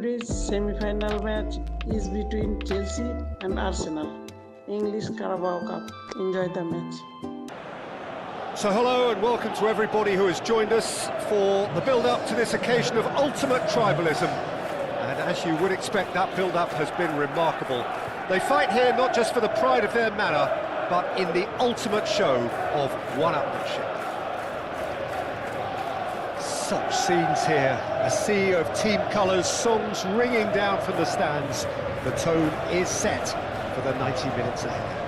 Today's semi-final match is between Chelsea and Arsenal. English Carabao Cup. Enjoy the match. So hello and welcome to everybody who has joined us for the build-up to this occasion of ultimate tribalism. And as you would expect, that build-up has been remarkable. They fight here not just for the pride of their manor, but in the ultimate show of one-upmanship. Such scenes here, a sea of team colours, songs ringing down from the stands. The tone is set for the 90 minutes ahead.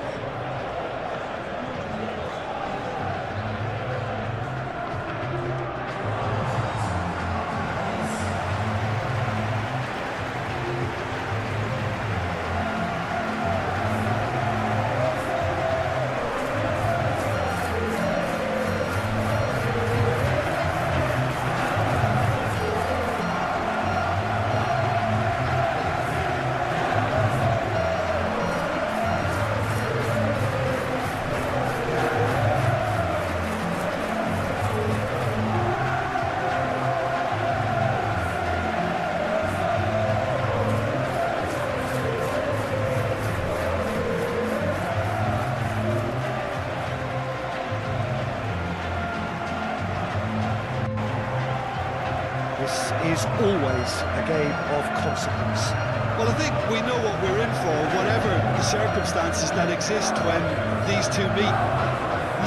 This is always a game of consequence. Well, I think we know what we're in for, whatever the circumstances that exist when these two meet.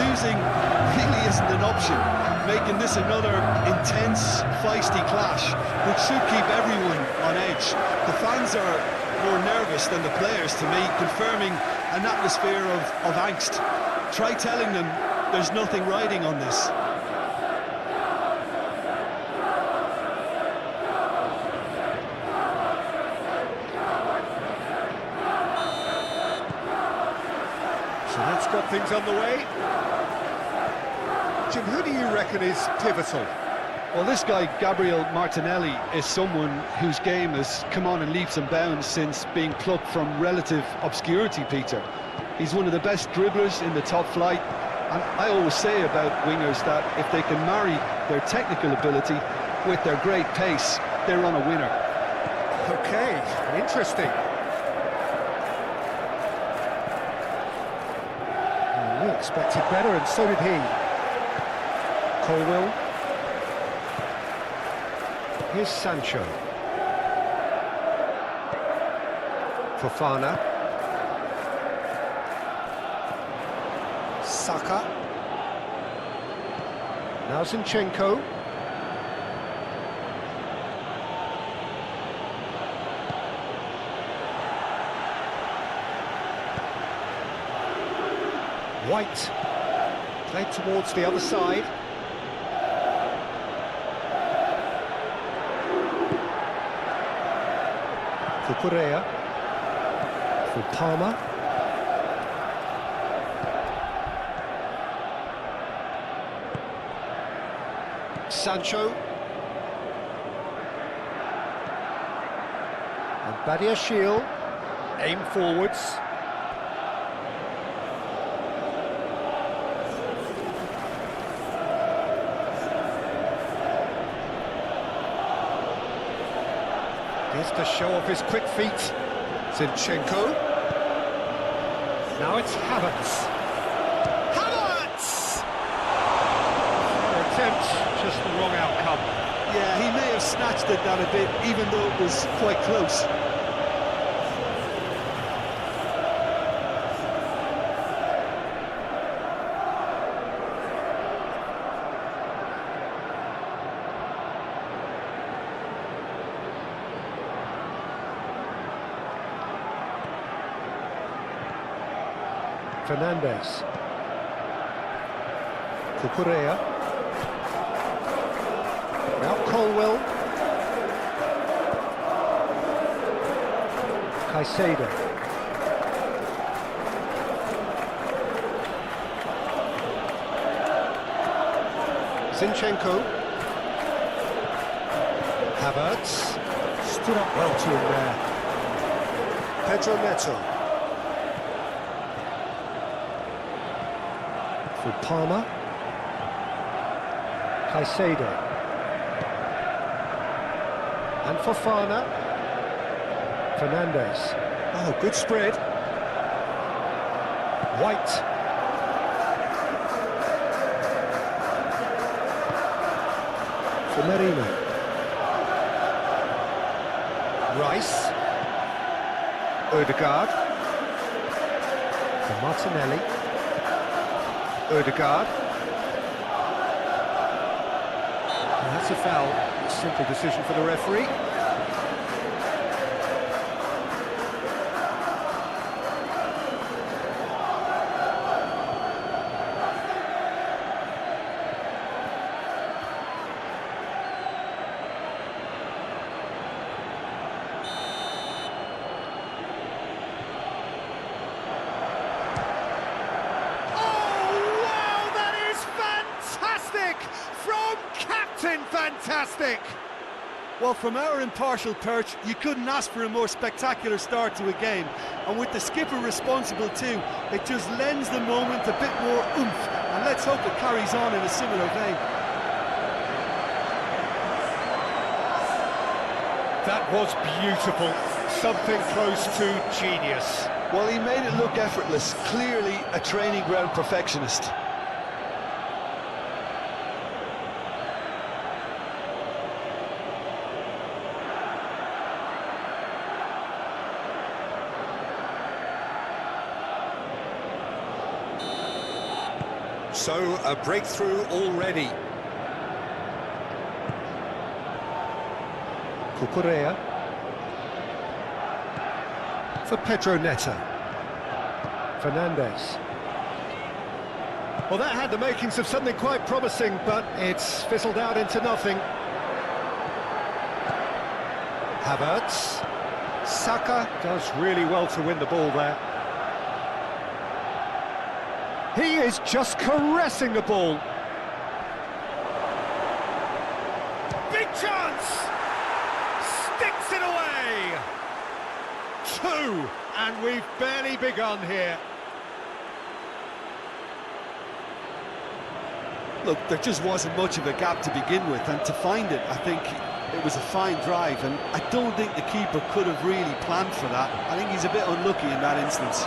Losing really isn't an option, making this another intense, feisty clash, which should keep everyone on edge. The fans are more nervous than the players, to me, confirming an atmosphere of angst. Try telling them there's nothing riding on this. So that's got things underway. Jim, who do you reckon is pivotal? Well, this guy, Gabriel Martinelli, is someone whose game has come on in leaps and bounds since being plucked from relative obscurity, Peter. He's one of the best dribblers in the top flight, and I always say about wingers that if they can marry their technical ability with their great pace, they're on a winner. Okay, interesting. We expected better, and so did he. Colwill. Here's Sancho. Fofana. Saka. Now Zinchenko. White. Played towards the other side. Cucurella. For Palmer. Sancho. And Badiashile. Aim forwards. Just to show off his quick feet. Zinchenko. Now it's Havertz. Havertz! Fair attempt, just the wrong outcome. Yeah, he may have snatched at that a bit, even though it was quite close. Fernandez. Cucurella. Now Colwill. Caicedo. Zinchenko. Havertz. Stood up well to him there. Pedro Neto. For Palmer. Caicedo. And Fofana. Fernandez. Oh, good spread. White. For Merino. Rice. Ødegaard. For Martinelli. Ødegaard. And that's a foul. Simple decision for the referee. Fantastic! Well, from our impartial perch, you couldn't ask for a more spectacular start to a game. And with the skipper responsible too, it just lends the moment a bit more oomph. And let's hope it carries on in a similar vein. That was beautiful. Something close to genius. Well, he made it look effortless. Clearly a training ground perfectionist. So, a breakthrough already. Cucurella. For Pedro Neto. Fernandez. Well, that had the makings of something quite promising, but it's fizzled out into nothing. Havertz. Saka does really well to win the ball there. He is just caressing the ball. Big chance! Sticks it away! 2, and we've barely begun here. Look, there just wasn't much of a gap to begin with, and to find it, I think it was a fine drive, and I don't think the keeper could have really planned for that. I think he's a bit unlucky in that instance.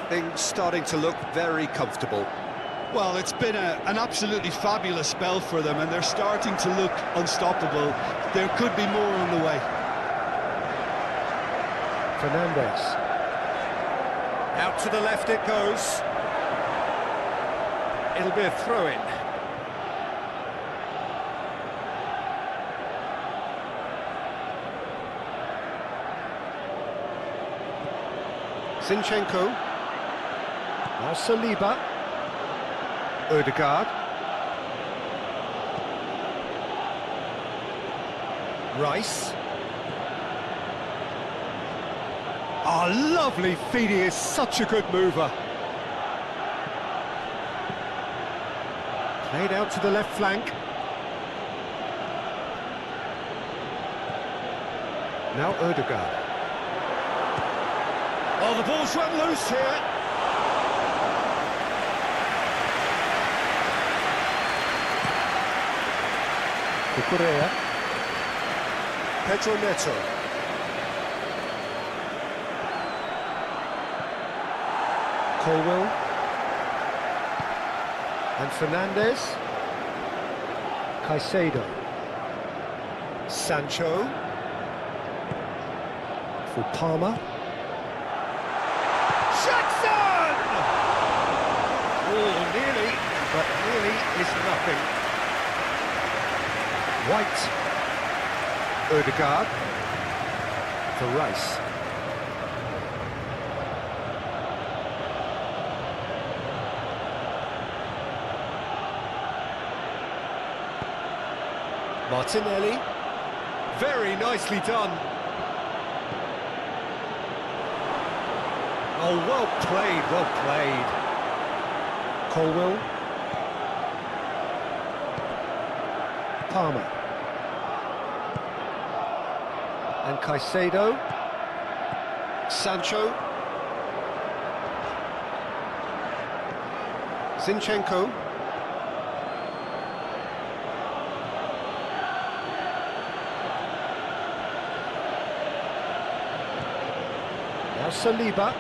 Things starting to look very comfortable. Well, it's been an absolutely fabulous spell for them, and they're starting to look unstoppable. There could be more on the way. Fernandez. Out to the left it goes. It'll be a throw-in. Zinchenko. Now Saliba. Ødegaard. Rice. Oh, lovely feed. He is such a good mover. Played out to the left flank. Now Ødegaard. Oh, the ball's run loose here. Cucurella. Pedro Neto. Colwell. And Fernandez. Caicedo. Sancho. For Palmer. Jackson! Oh, nearly, but nearly is nothing. White. Ødegaard for Rice. Martinelli. Very nicely done. Oh, well played, well played. Colwell. Palmer. And Caicedo. Sancho. Zinchenko. Now Saliba.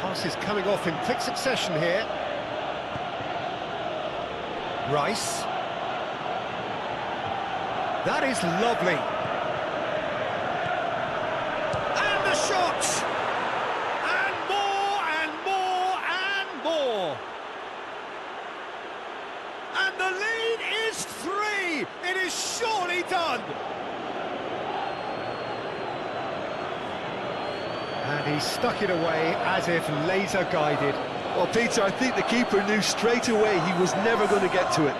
Passes coming off in quick succession here. Rice. That is lovely. And the shot! And more, and more, and more! And the lead is 3! It is surely done! And he stuck it away as if laser guided. Well, Peter, I think the keeper knew straight away he was never going to get to it.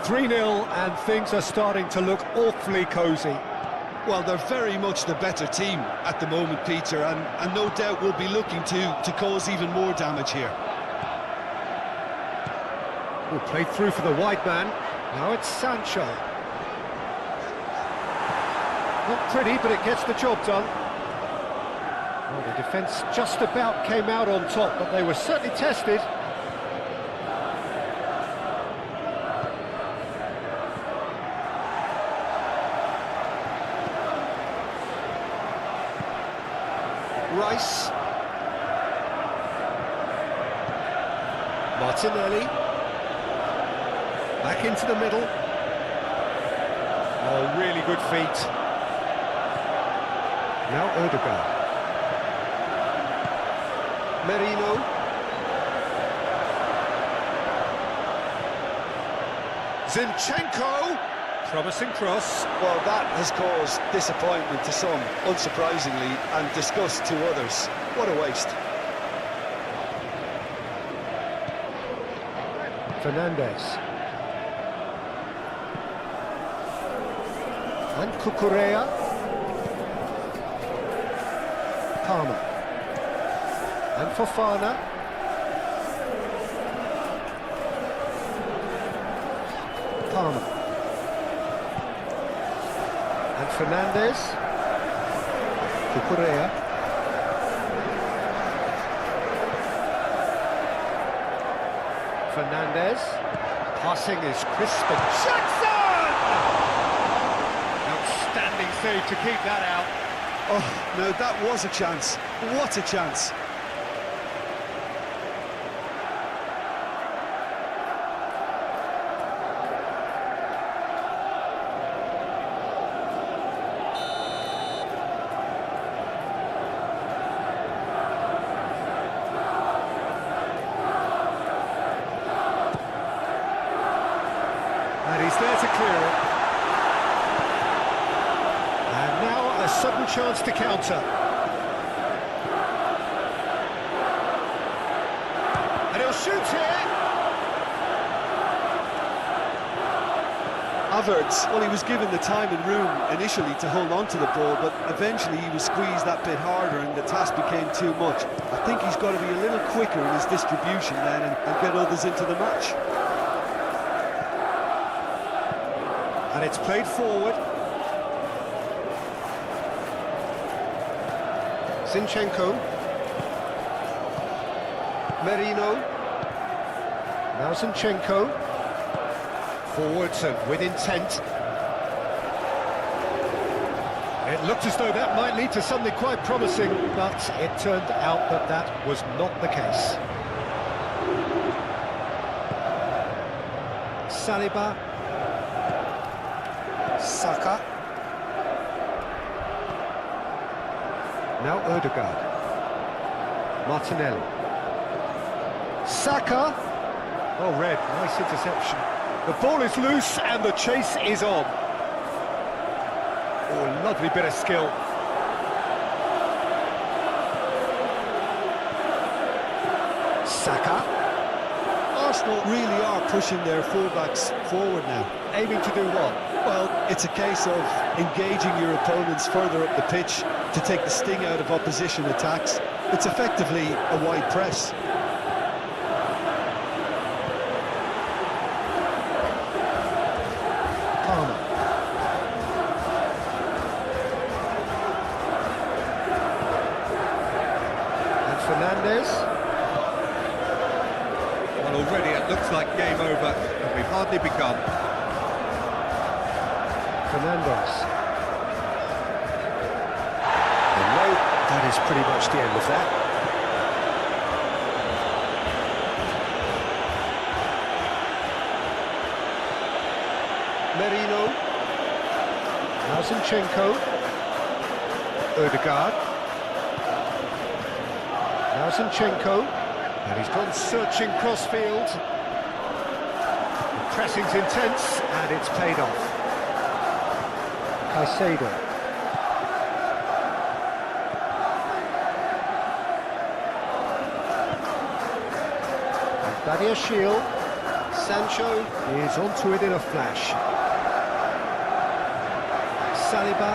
"3-0 and things are starting to look awfully cosy." Well, they're very much the better team at the moment, Peter, and no doubt will be looking to cause even more damage here. Oh, played through for the wide man. Now it's Sancho. Not pretty, but it gets the job done. Well, the defence just about came out on top, but they were certainly tested. Rice. Martinelli. Back into the middle. Oh, really good feet. Now Ødegaard. Merino. Zinchenko. Promising cross. Well, that has caused disappointment to some, unsurprisingly, and disgust to others. What a waste. Fernandes. And Cucurella. Palmer. And Fofana. Palmer. And Fernandes. Cucurella. Fernandes. Passing is crisp and Jackson! Outstanding save to keep that out. Oh, no, that was a chance. What a chance. And he's there to clear it. And now a sudden chance to counter. And he'll shoot here. Havertz, well, he was given the time and room initially to hold on to the ball, but eventually he was squeezed that bit harder and the task became too much. I think he's got to be a little quicker in his distribution then and get others into the match. And it's played forward. Zinchenko. Merino. Now Zinchenko. Forwards and with intent. It looked as though that might lead to something quite promising, but it turned out that that was not the case. Saliba. Saka. Now Ødegaard. Martinelli. Saka. Oh, red, nice interception. The ball is loose and the chase is on. Oh, lovely bit of skill. Saka. Arsenal really are pushing their fullbacks forward now. Aiming to do what? Well, it's a case of engaging your opponents further up the pitch to take the sting out of opposition attacks. It's effectively a wide press. Palmer. And Fernandes. Well, already it looks like game over, and we've hardly begun. Fernandes. And no, that is pretty much the end of that. Merino. Now Zinchenko. Ødegaard. Now Zinchenko. And he's gone searching crossfield. The pressing's intense, and it's paid off. Caicedo. And Badiashile. Sancho is onto it in a flash. Saliba.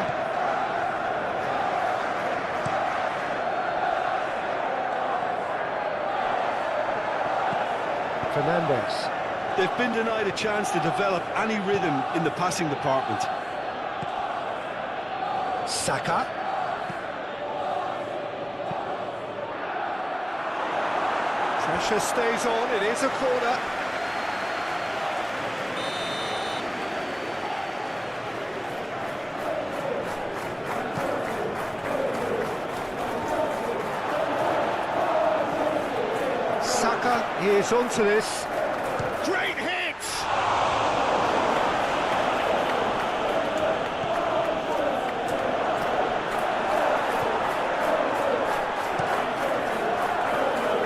Fernandes. They've been denied a chance to develop any rhythm in the passing department. Saka. Pressure stays on, it is a corner. Saka is onto this. Great hit!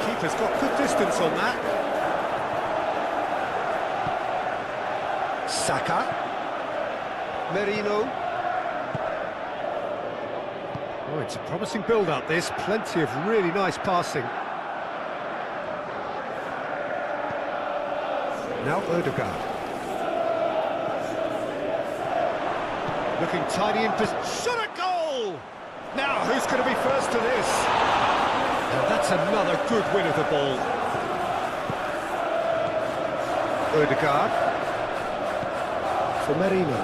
Keeper's got good distance on that. Saka. Merino. Oh, it's a promising build-up, this. Plenty of really nice passing. Now Ødegaard. Looking tidy in position. Shot a goal! Now, who's going to be first to this? And that's another good win of the ball. Ødegaard. For Merino.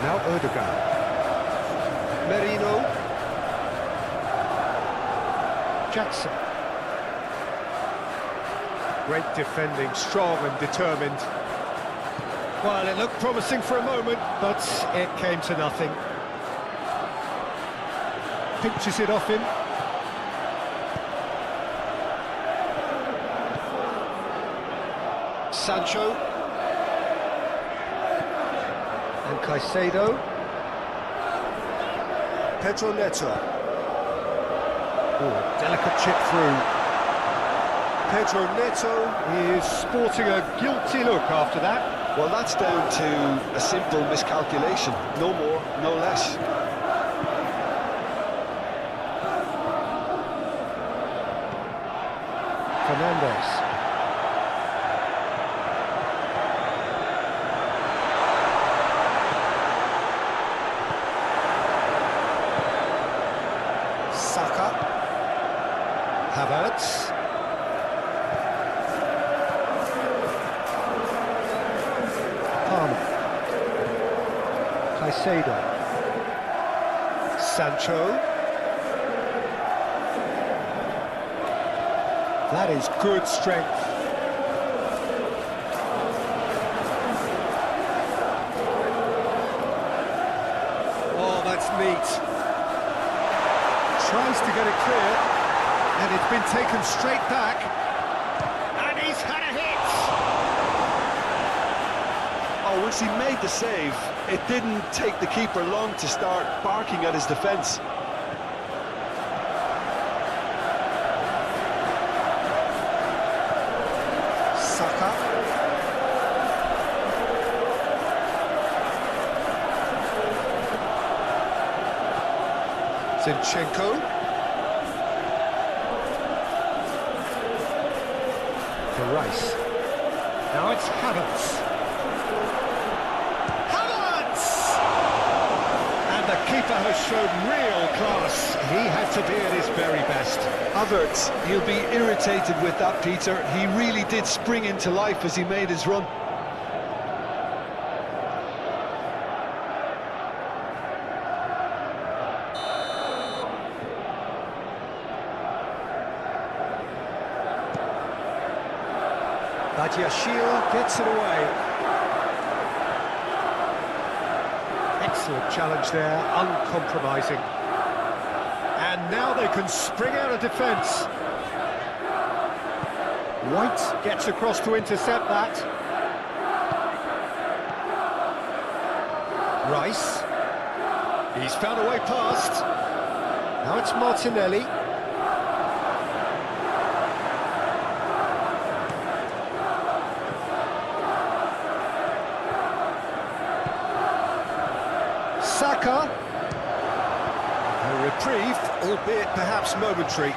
Now Ødegaard. Merino. Jackson. Great defending, strong and determined. Well, it looked promising for a moment, but it came to nothing. Pinches it off him. Sancho. And Caicedo. Pedro Neto. Oh, delicate chip through. Pedro Neto is sporting a guilty look after that. Well, that's down to a simple miscalculation. No more, no less. Fernandes. Saka. Havertz. Palmer. Caicedo. Sancho. That is good strength. neat. Tries to get it clear, and it's been taken straight back. And he's had a hit! Oh, once he made the save, it didn't take the keeper long to start barking at his defence. Saka. Zinchenko. For Rice. Now it's Havertz. And the keeper has shown real class. He had to be at his very best. Havertz, he'll be irritated with that, Peter. He really did spring into life as he made his run. Badiashile gets it away. Excellent challenge there, uncompromising. And now they can spring out of defence. White gets across to intercept that. Rice. He's found a way past. Now it's Martinelli. Saka. A reprieve, albeit perhaps momentary.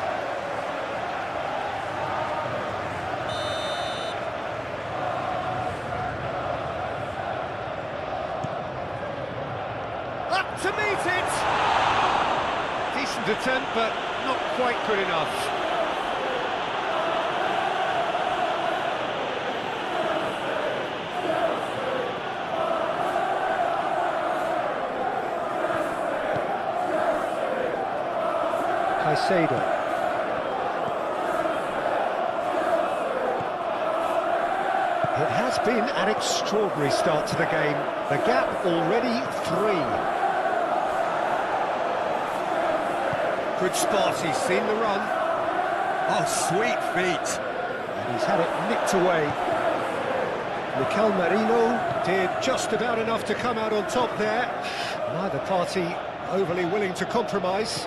Up to meet it! Decent attempt, but not quite good enough. Caicedo. It has been an extraordinary start to the game. The gap already 3. Good spot, he's seen the run. Oh, sweet feet. And he's had it nicked away. Mikel Merino did just about enough to come out on top there. Neither party overly willing to compromise.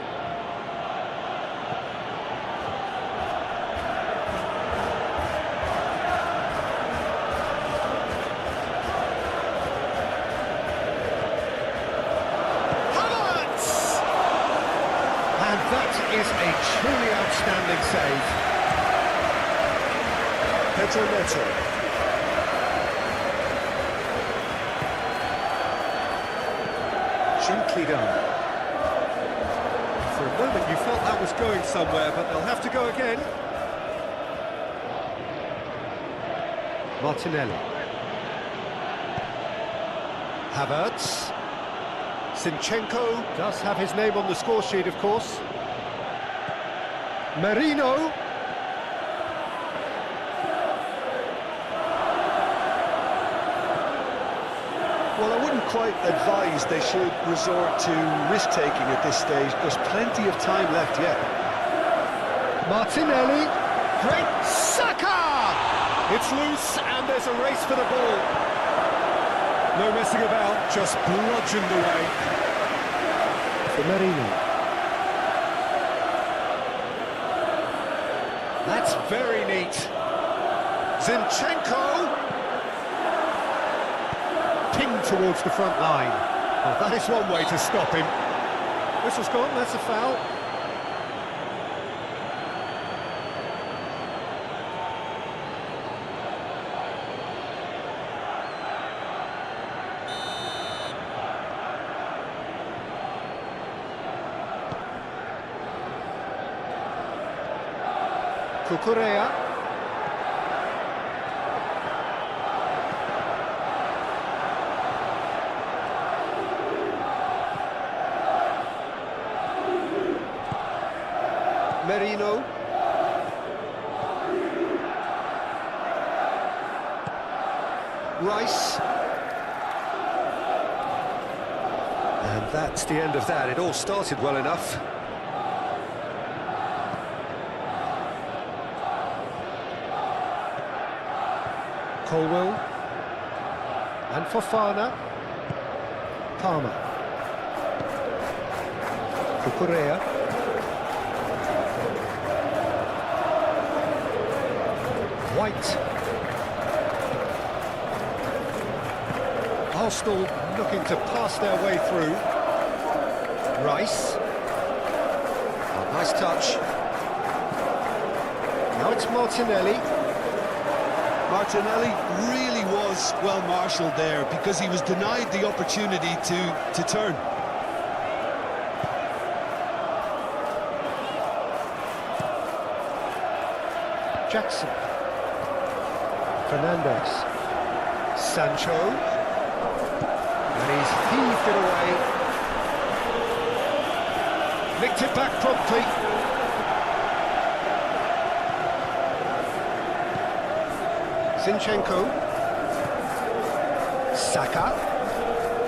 That is a truly outstanding save. Pedro Neto. Gently done. For a moment you felt that was going somewhere, but they'll have to go again. Martinelli. Havertz. Zinchenko does have his name on the score sheet, of course. Merino. Well, I wouldn't quite advise they should resort to risk-taking at this stage. There's plenty of time left yet. Martinelli. Great Saka! It's loose and there's a race for the ball. No messing about, just bludgeoned away. For Merino. That's very neat. Zinchenko. Pinged towards the front line. Well, that is one way to stop him. Whistle's gone, that's a foul. Cucurella. Merino. Rice. And that That's the end of that. It all started well enough. Colwell. And Fofana. Palmer. Cucurella. White. Arsenal looking to pass their way through. Rice. Oh, nice touch. Now it's Martinelli. Martinelli really was well marshalled there because he was denied the opportunity to turn. Jackson. Fernandez. Sancho. And he's heaved it away. Nicked it back promptly. Zinchenko. Saka.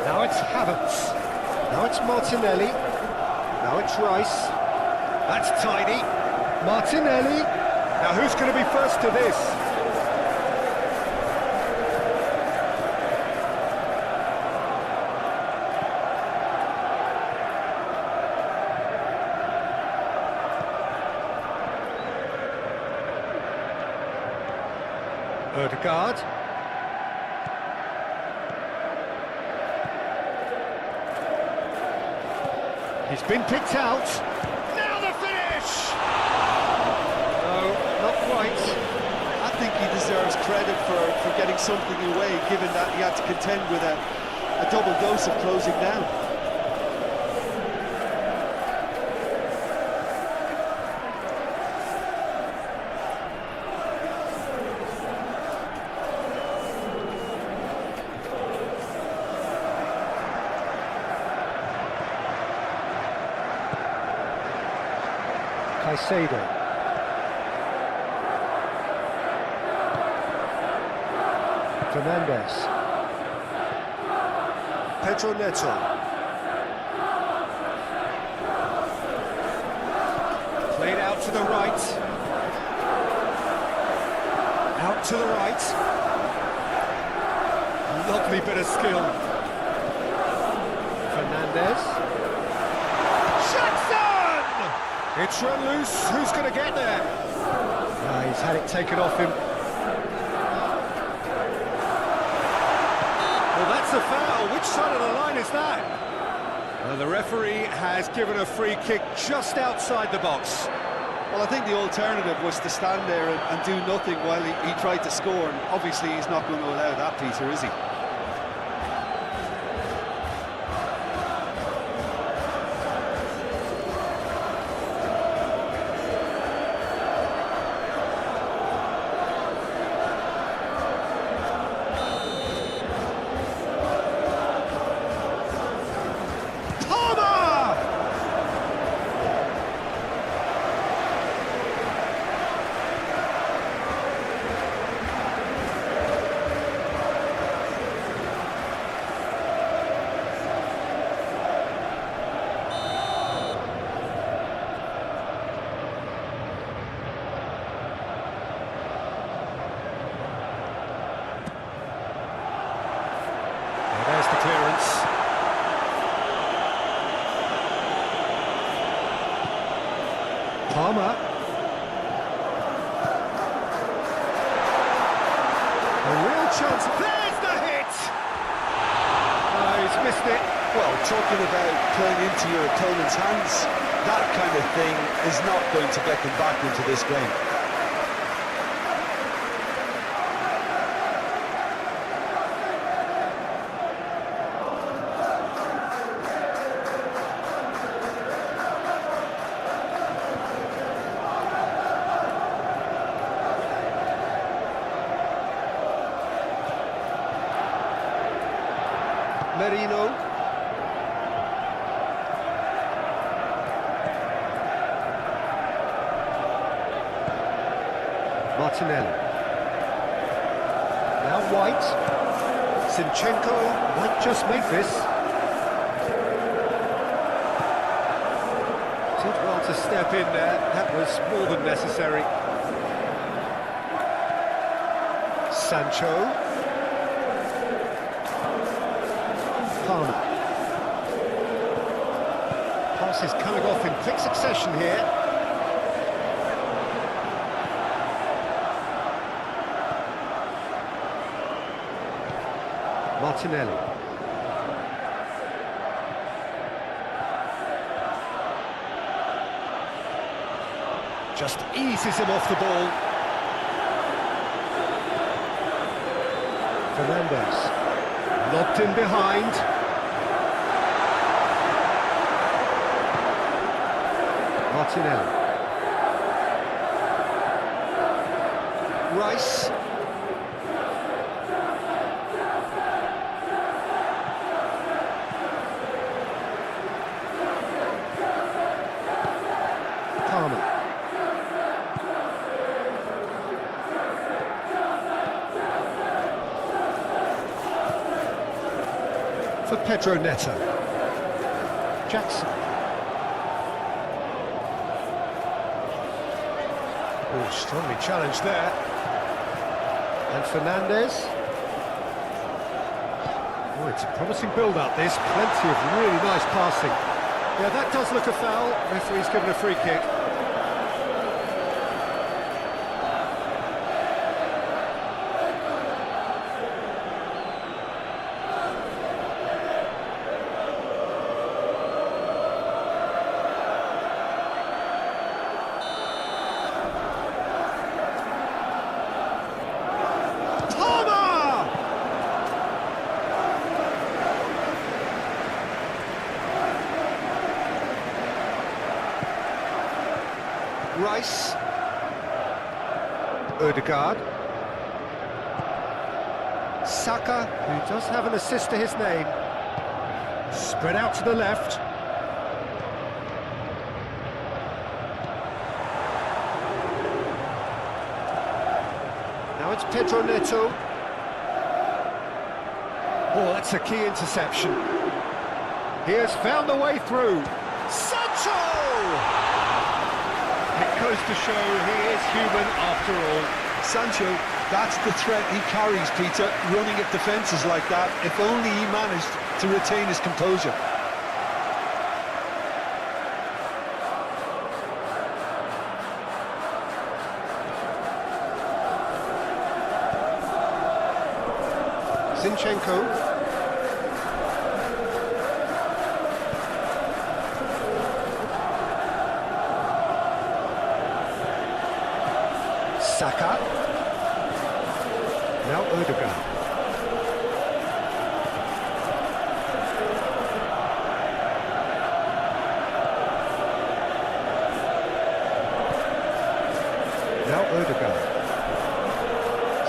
Now it's Havertz. Now it's Martinelli. Now it's Rice. That's tidy. Martinelli. Now who's going to be first to this? Ødegaard. He's been picked out. Now the finish! No, not quite. I think he deserves credit for getting something away, given that he had to contend with a double dose of closing down. Caicedo. Fernandez. Pedro Neto. Played out to the right. Out to the right. Lovely bit of skill. Fernandez. It's run loose, who's going to get there? He's had it taken off him. Well, that's a foul. Which side of the line is that? The referee has given a free kick just outside the box. Well, I think the alternative was to stand there and do nothing while he tried to score, and obviously he's not going to allow that, Peter, is he? There's the clearance. Palmer. A real chance. There's the hit! Oh, he's missed it. Well, talking about playing into your opponent's hands, that kind of thing is not going to get them back into this game. Merino. Martinelli. Now White. Zinchenko might just make this. step in there. That was more than necessary. Sancho. Palmer. Passes coming off in quick succession here. Martinelli. Just eases him off the ball. Fernandes. Lobbed in behind. Martinelli. Rice. Palmer. For Pedro Neto. Jackson. Oh, strongly challenged there. And Fernandes. Oh, it's a promising build-up, this. Plenty of really nice passing. Yeah, that does look a foul. Referee's given a free kick. Rice. Ødegaard. Saka, who does have an assist to his name. Spread out to the left. Now it's Pedro Neto. Oh, that's a key interception. He has found the way through. Sancho! It goes to show he is human after all. Sancho, that's the threat he carries, Peter, running at defences like that. If only he managed to retain his composure. Zinchenko. Saka. Now Ødegaard. Now Ødegaard.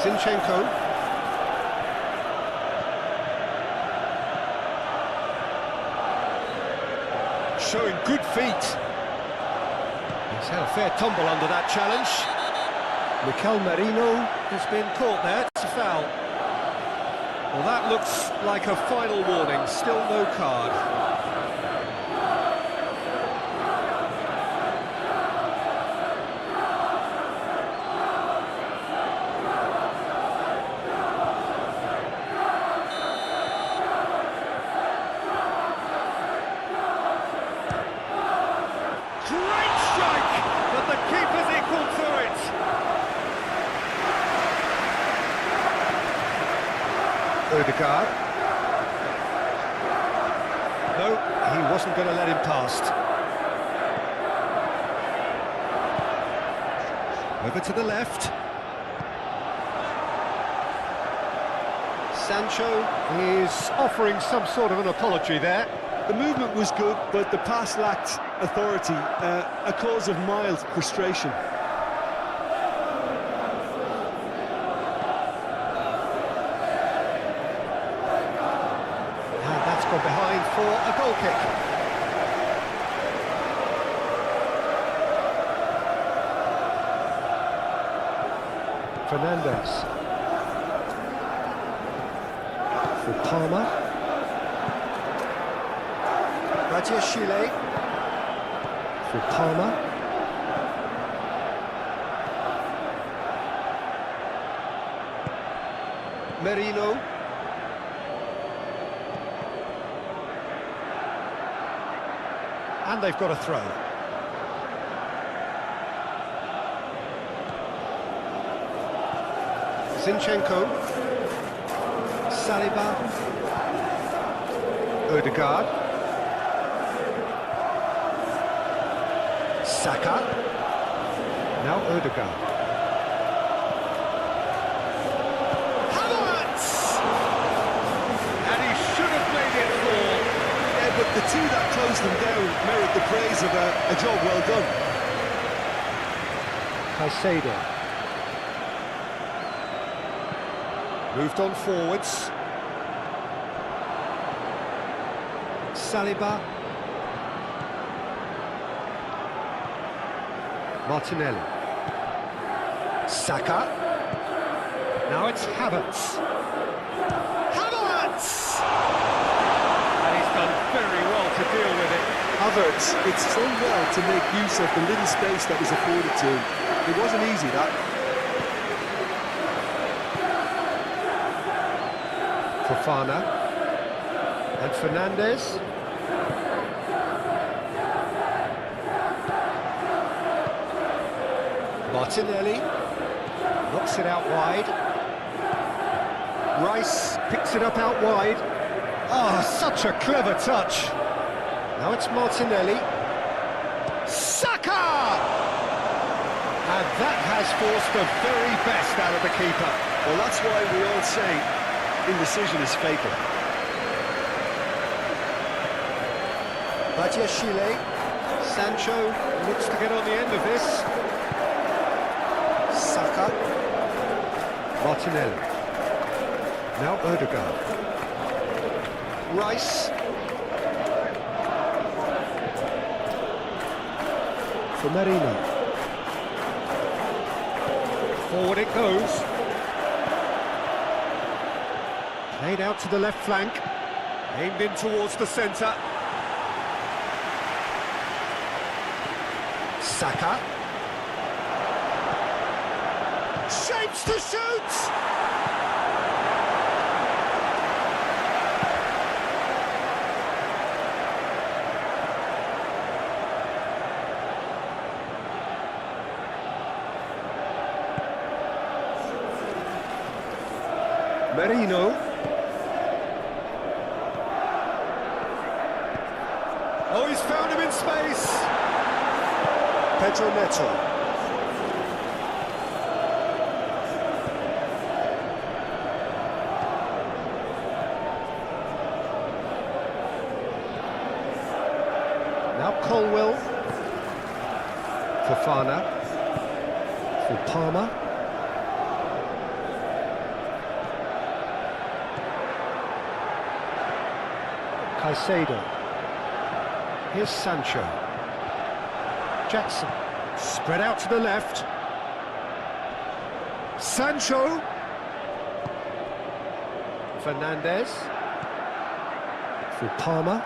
Zinchenko. Showing good feet. He's had a fair tumble under that challenge. Mikel Merino has been caught there. It's a foul. Well, that looks like a final warning. Still no card. Great strike! But the keeper's equal to it. Ødegaard. No, he wasn't going to let him past. Over to the left. Sancho is offering some sort of an apology there. The movement was good, but the pass lacked authority, a cause of mild frustration. Gone behind for a goal kick. Fernandes. For Palmer. Chile. For Palmer. Merino. And they've got a throw. Zinchenko. Saliba. Odegaard. Saka. Now Odegaard. But the two that closed them down merit the praise of a job well done. Caicedo. Moved on forwards. Saliba. Martinelli. Saka. Now it's Havertz. Very well to deal with it. Havertz, it's so well to make use of the little space that was afforded to him. It wasn't easy, that. Fofana. And Fernandes. Martinelli. Knocks it out wide. Rice picks it up out wide. Oh, such a clever touch. Now it's Martinelli. Saka! And that has forced the very best out of the keeper. Well, that's why we all say indecision is fatal. Badiashile. Sancho looks to get on the end of this. Saka. Martinelli. Now Odegaard. Rice. For Merino. Forward it goes. Played out to the left flank. Aimed in towards the centre. Saka. Shapes to shoot! Merino. Oh, he's found him in space. Pedro Neto. Now Colwell. Fofana. For Palmer. Caicedo. Here's Sancho. Jackson. Spread out to the left. Sancho. Fernandes. For Palmer.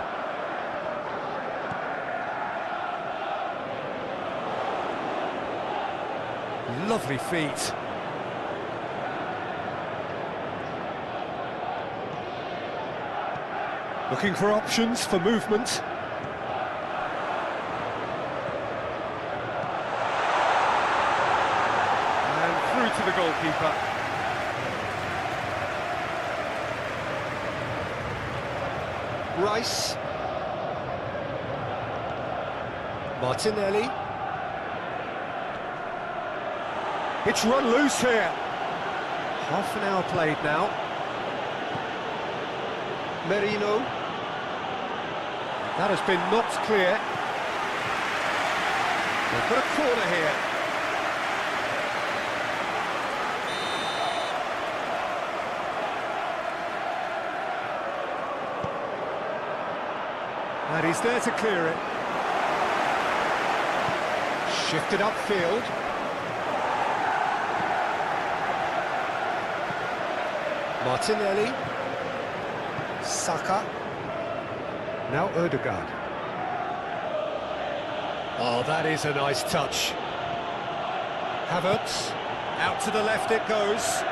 Lovely feet. Looking for options for movement. And through to the goalkeeper. Rice. Martinelli. It's run loose here. Half an hour played now. Merino. That has been knocked clear. They've got a corner here. And he's there to clear it. Shifted upfield. Martinelli. Saka. Now Odegaard. Oh, that is a nice touch. Havertz. Out to the left it goes.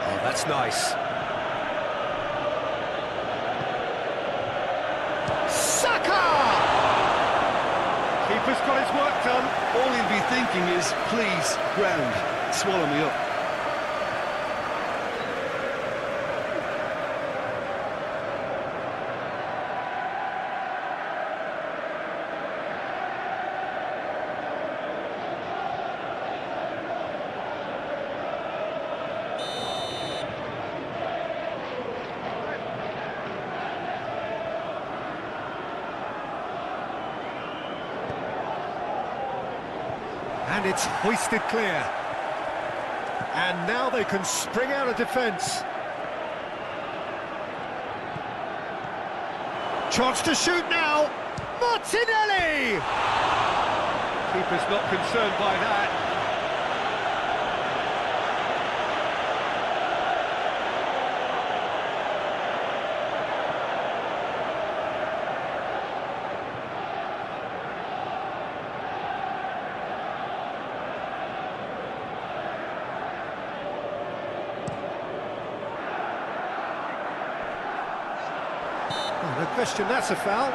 Oh, that's nice. Saka! Keeper's got his work done. All he'll be thinking is, please, ground, swallow me up. And it's hoisted clear. And now they can spring out of defence. Chance to shoot now. Martinelli! Keeper's not concerned by that. No question, that's a foul.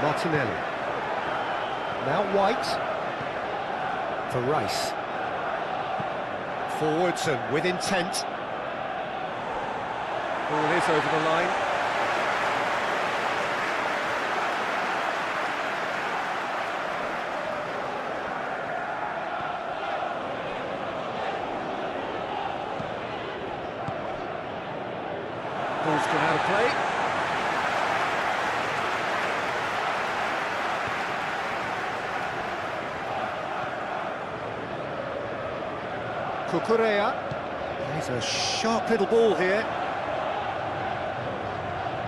Martinelli. Now White. For Rice. Forwards and with intent. Ball is over the line. Ball's gone out of play. Cucurella. There's a sharp little ball here.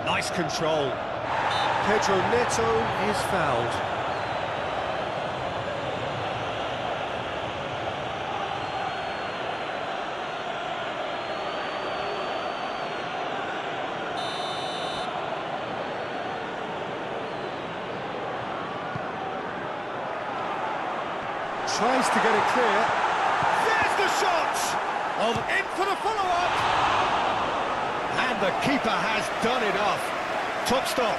Nice control. Pedro Neto is fouled. Tries to get it clear. Shot! In for the follow-up! And the keeper has done enough. Top stop.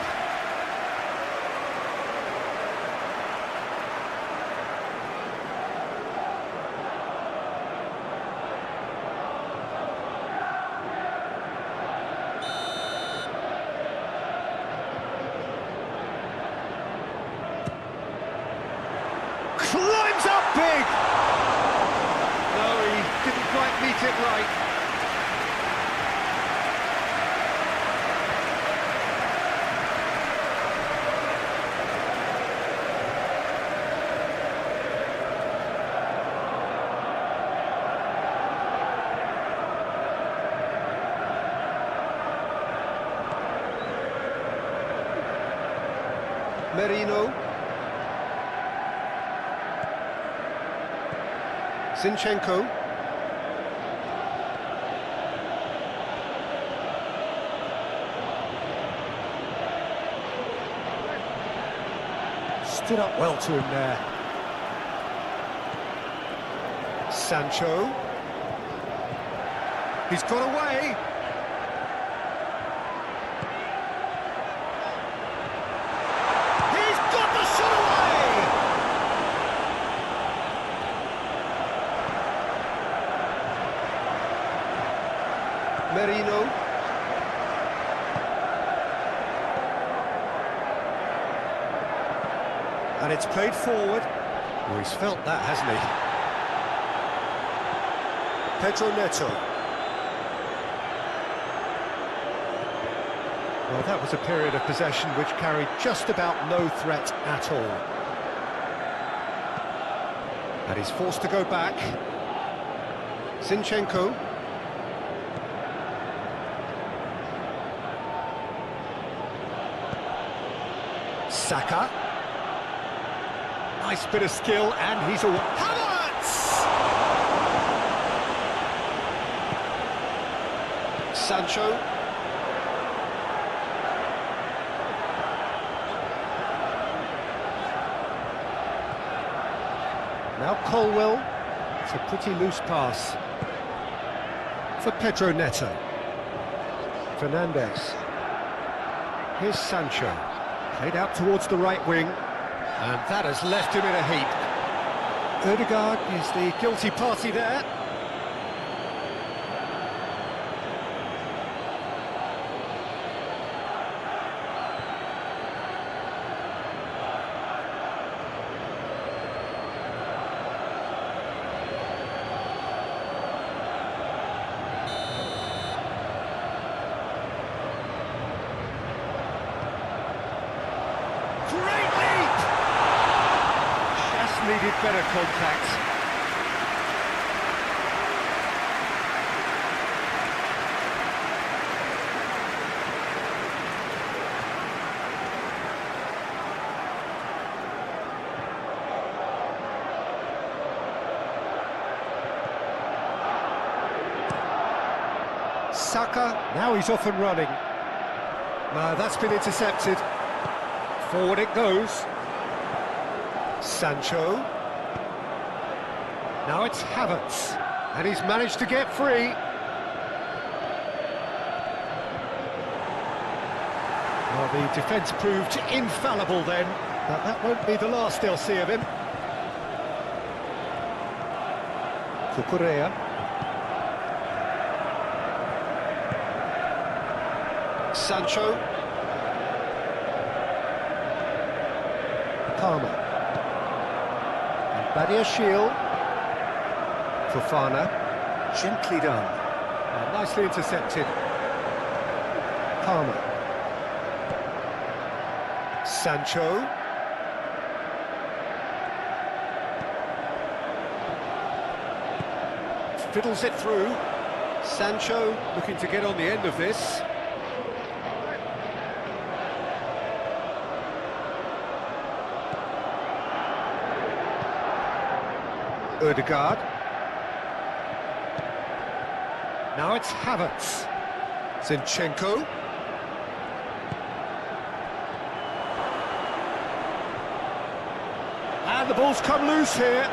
Climbs up big! Didn't quite meet it right. Merino. Zinchenko. Stood up well to him there. Sancho. He's got away. He's got the shot away! Merino. And it's played forward. Oh, he's felt that, hasn't he? Pedro Neto. Well, that was a period of possession which carried just about no threat at all. And he's forced to go back. Zinchenko. Saka. Nice bit of skill, and he's a... Havertz! Sancho. Now Colwell. It's a pretty loose pass for Pedro Neto. Fernandes. Here's Sancho. Played out towards the right wing. And that has left him in a heap. Ødegaard is the guilty party there. Great leap! Just needed better contact. Saka, now he's off and running. No, that's been intercepted. Forward it goes. Sancho. Now it's Havertz. And he's managed to get free. Well, the defence proved infallible then, but that won't be the last they'll see of him. Cucurella. Sancho. Palmer. And Badiashile. Fofana. Gently done. Nicely intercepted. Palmer. Sancho. Fiddles it through. Sancho looking to get on the end of this. Ødegaard. Now it's Havertz. Zinchenko. And the ball's come loose here.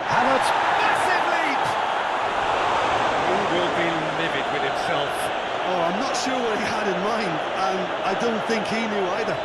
Havertz, massive leap! He will be livid with himself. Oh, I'm not sure what he had in mind, and I don't think he knew either.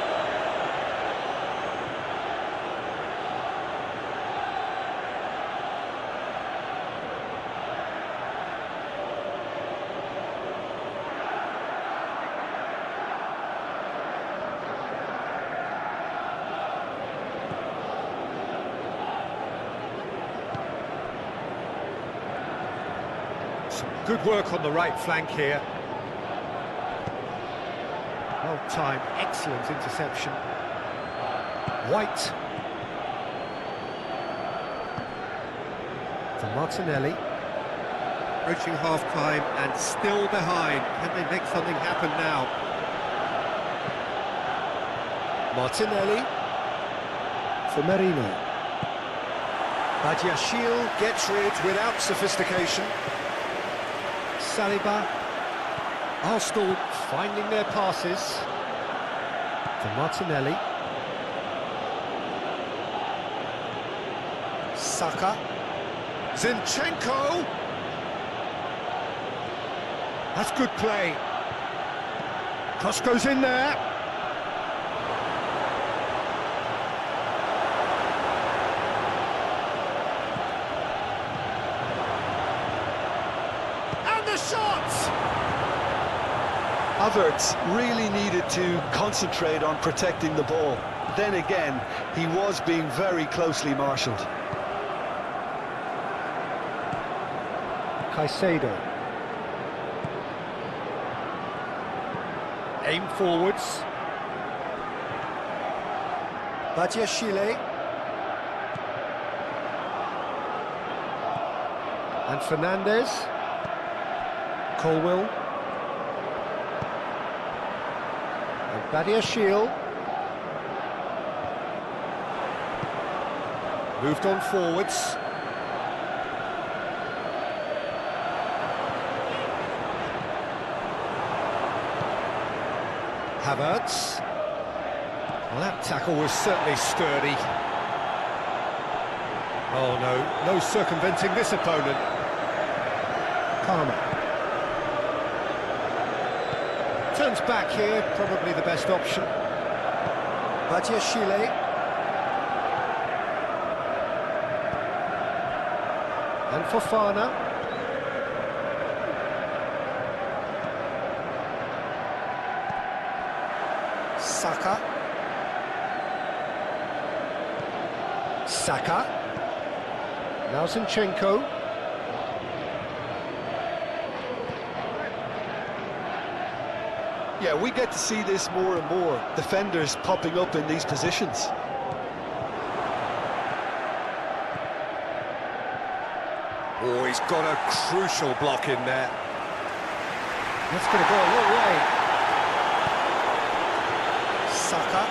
Good work on the right flank here. Well timed, excellent interception. White. For Martinelli. Approaching half-time and still behind. Can they make something happen now? Martinelli. For Merino. Badiashile gets rid without sophistication. Saliba. Arsenal finding their passes. For Martinelli. Saka. Zinchenko. That's good play. Cross goes in there. Shots! Havertz really needed to concentrate on protecting the ball. Then again, he was being very closely marshalled. Caicedo. Aim forwards. Badiashile. And Fernandes. Colwell. And Badiashile. Moved on forwards. Havertz. Well, that tackle was certainly sturdy. Oh no, no circumventing this opponent. Palmer. Turns back here, probably the best option. Badiashile. And Fofana. Saka. Now Zinchenko. Yeah, we get to see this more and more. Defenders popping up in these positions. Oh, he's got a crucial block in there. That's going to go a long way. Saka.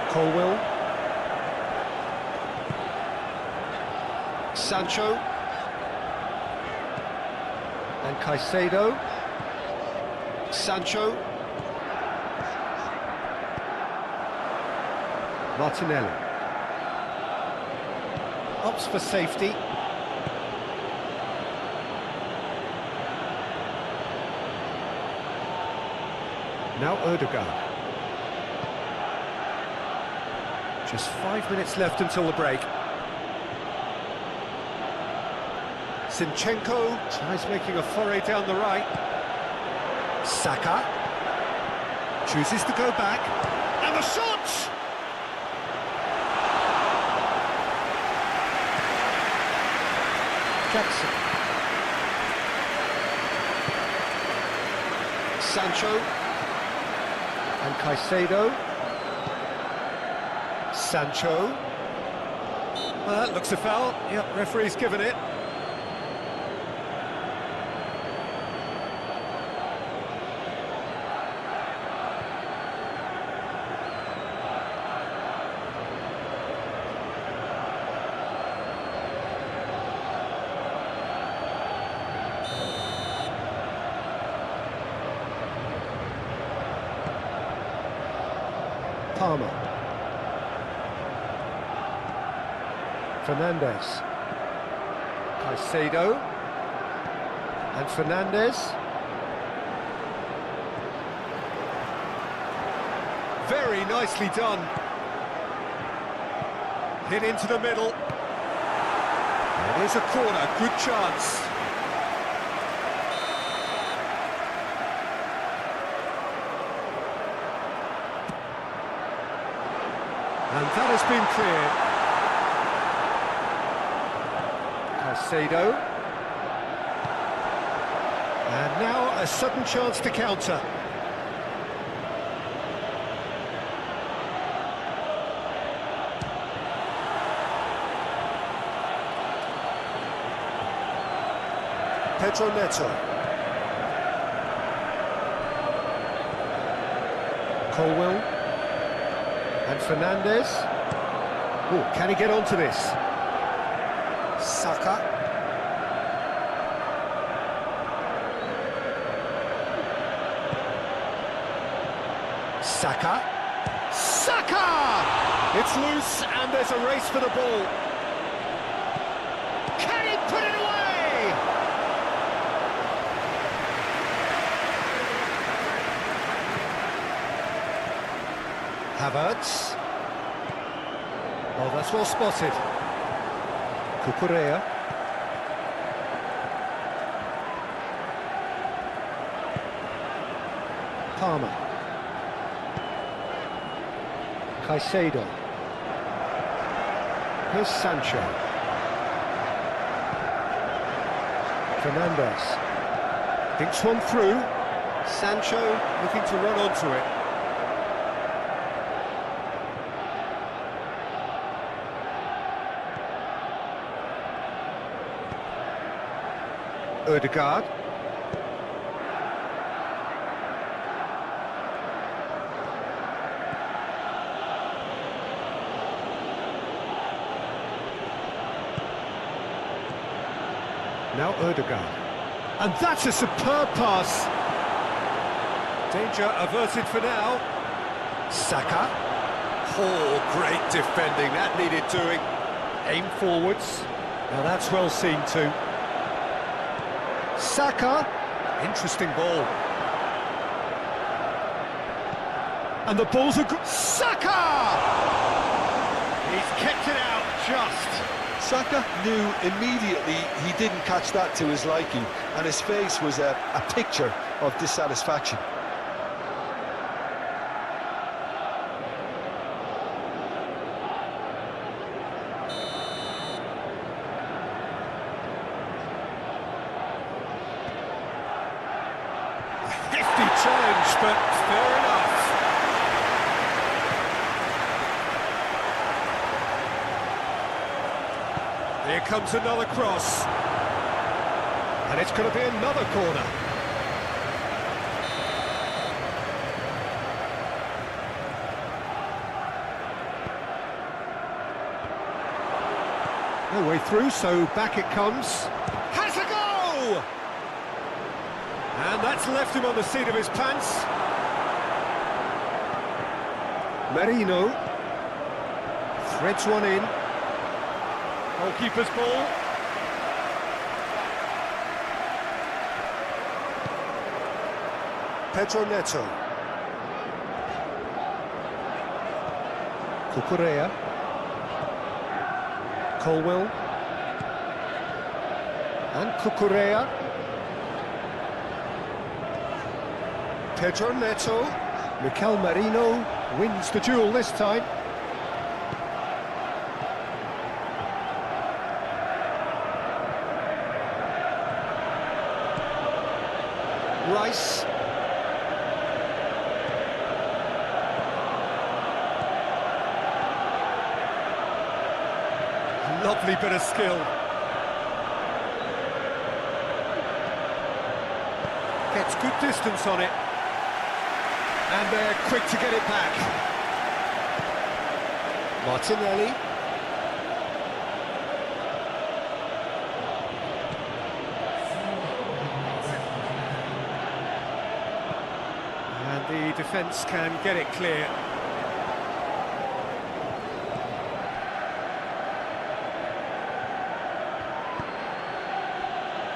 Colwill. Sancho. And Caicedo. Sancho. Martinelli. Opts for safety. Now Ødegaard. Just 5 minutes left until the break. Zinchenko tries making a foray down the right. Saka chooses to go back, and the shot! Jackson. Sancho and Caicedo. Sancho. Well, that looks a foul. Yep, referee's given it. Palmer. Fernandes. Caicedo. And Fernandes. Very nicely done. Hit into the middle. It is a corner, good chance. And that has been cleared. Caicedo. And now a sudden chance to counter. Pedro Neto. Colwill. And Fernandes. Oh, can he get onto this? Saka. Saka. Saka! It's loose and there's a race for the ball. Can he put it away? Havertz. Oh, that's well spotted. Cucurella. Palmer. Caicedo. Here's Sancho. Fernandes. Thinks one through. Sancho looking to run onto it. Ødegaard. Now Ødegaard. And that's a superb pass. Danger averted for now. Saka. Oh, great defending, that needed doing. Aim forwards. Now that's well seen too. Saka. Interesting ball. And the ball's a good... Saka! He's kept it out just. Saka knew immediately he didn't catch that to his liking, and his face was a picture of dissatisfaction. Hefty challenge, but fair enough. Here comes another cross. And it's going to be another corner. No way through, so back it comes. Has a go! And that's left him on the seat of his pants. Merino threads one in. Goalkeeper's ball. Pedro Neto. Cucurella. Colwell. And Cucurella. Pedro Neto. Mikel Merino wins the duel this time. Rice. Lovely bit of skill. Gets good distance on it. And they're quick to get it back. Martinelli. And the defence can get it clear.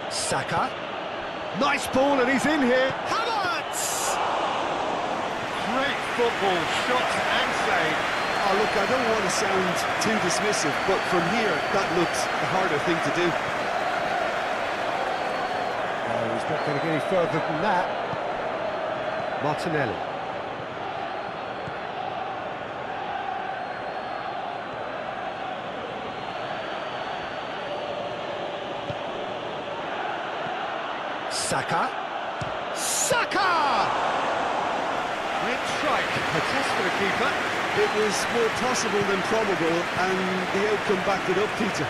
Saka. Nice ball and he's in here. Havertz! Great football, shots and save. Oh, look, I don't want to sound too dismissive, but from here, that looks the harder thing to do. Oh, he's not going to get any further than that. Martinelli. Saka. Saka! Great strike. A test for the keeper. It was more possible than probable, and the outcome backed it up, Peter.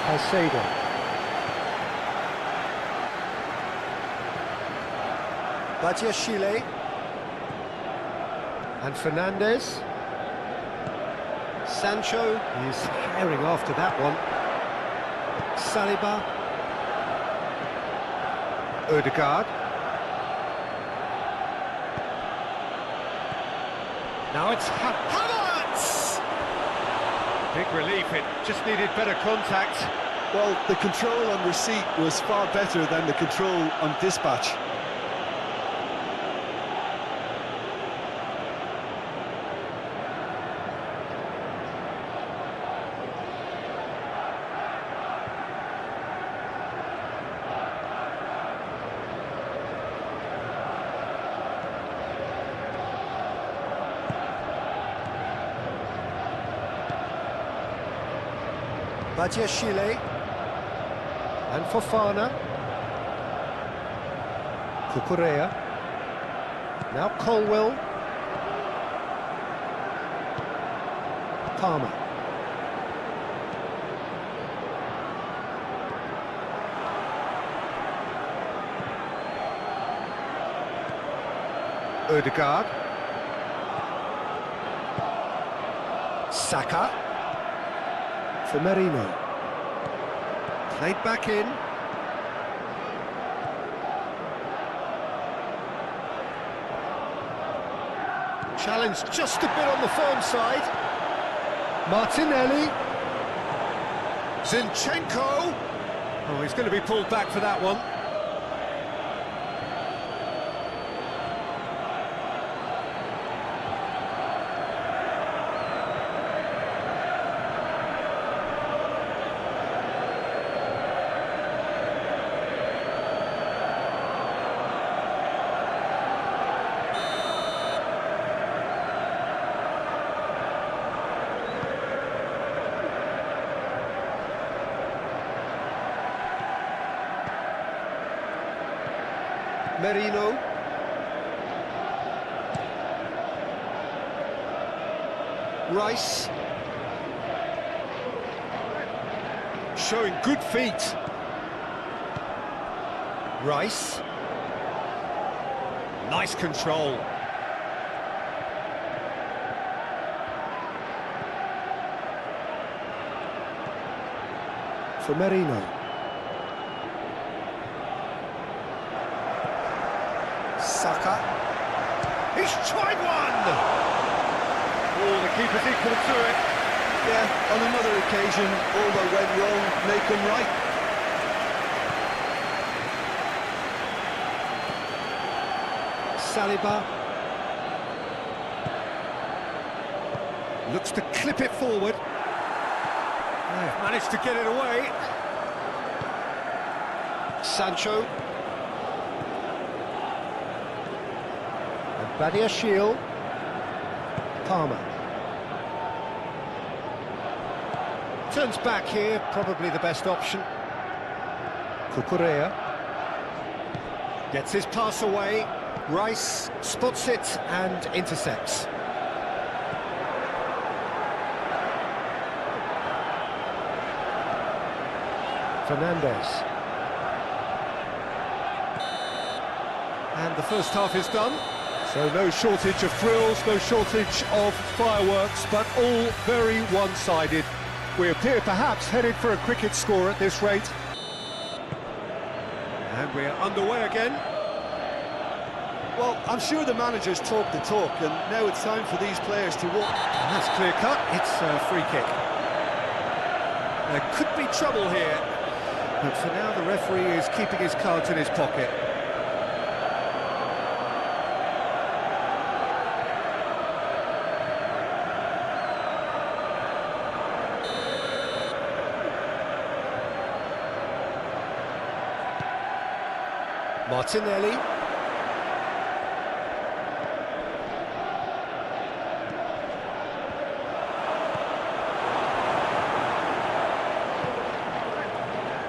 Alcedo. Badiashile. And Fernandez. Sancho is herring after that one. Saliba. Ødegaard. Now it's Havertz! Big relief, it just needed better contact. Well, the control on receipt was far better than the control on dispatch. Badiashile. And Fofana. Cucurella. Now Colwell. Palmer. Ødegaard. Saka. For Merino. Played back in. Challenge just a bit on the firm side. Martinelli. Zinchenko. Oh, he's going to be pulled back for that one. Merino. Rice. Showing good feet. Rice. Nice control. For Merino. Saka. He's tried one! Oh, the keeper's equal to it. Yeah, on another occasion, all that went wrong, make them right. Saliba. Looks to clip it forward. They've managed to get it away. Sancho. Badiashile. Palmer. Turns back here, probably the best option. Cucurella. Gets his pass away. Rice spots it and intercepts. Fernandez. And the first half is done. So no shortage of thrills, no shortage of fireworks, but all very one-sided. We appear perhaps headed for a cricket score at this rate. And we're underway again. Well, I'm sure the managers talk the talk, and now it's time for these players to walk. And that's clear cut, it's a free kick. There could be trouble here, but for now the referee is keeping his cards in his pocket. Martinelli.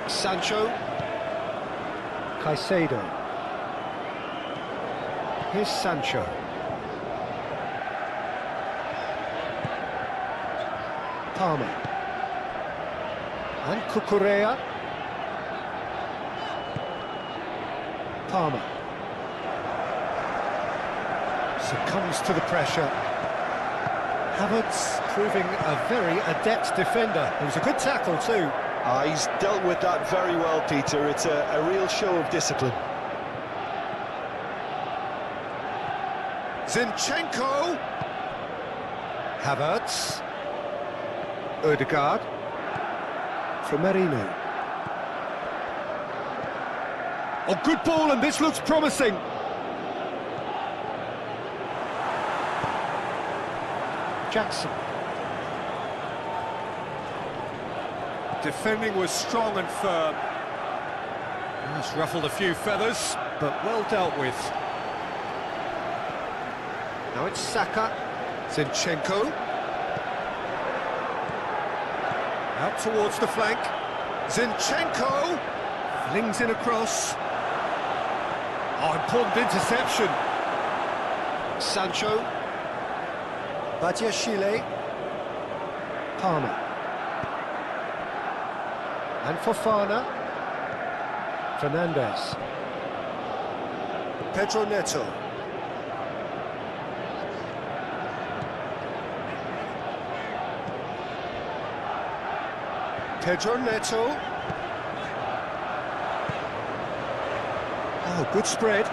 Sancho. Caicedo. Here's Sancho. Palmer. And Cucurella. Palmer. Succumbs to the pressure. Havertz proving a very adept defender. It was a good tackle too. He's dealt with that very well, Peter. It's a real show of discipline. Zinchenko. Havertz. Ødegaard. For Merino. Oh, good ball, and this looks promising. Jackson. Defending was strong and firm. It's ruffled a few feathers, but well dealt with. Now it's Saka. Zinchenko. Out towards the flank. Zinchenko. Flings in across. Oh, important interception. Sancho. Badiashile. Palmer. And Fofana. Fernandez. Pedro Neto. Pedro Neto. Oh, good spread.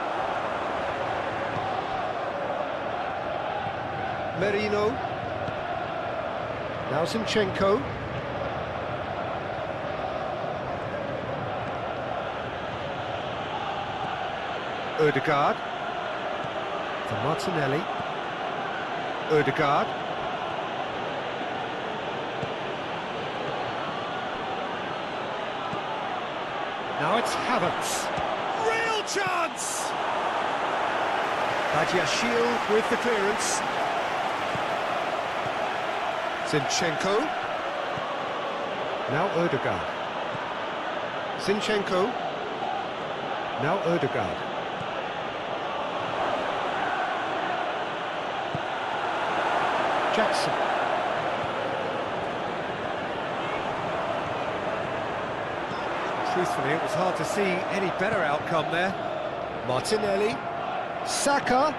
Merino. Now Zinchenko. Ødegaard. For Martinelli. Ødegaard. Now it's Havertz. Real chance! Badiashile with the clearance. Zinchenko. Now Ødegaard. Zinchenko. Now Ødegaard. Jackson. Truthfully, it was hard to see any better outcome there. Martinelli. Saka.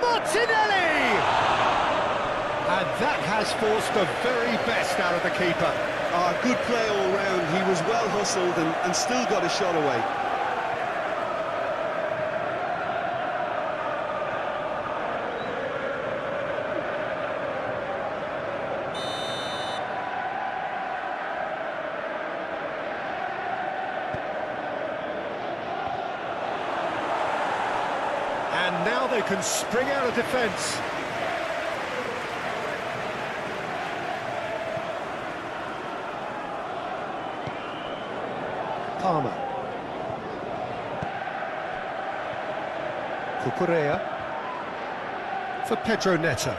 Martinelli! And that has forced the very best out of the keeper. Good play all round. He was well hustled and still got a shot away. And now they can spring out of defence. Palmer. Cucurella. For Pedro Neto.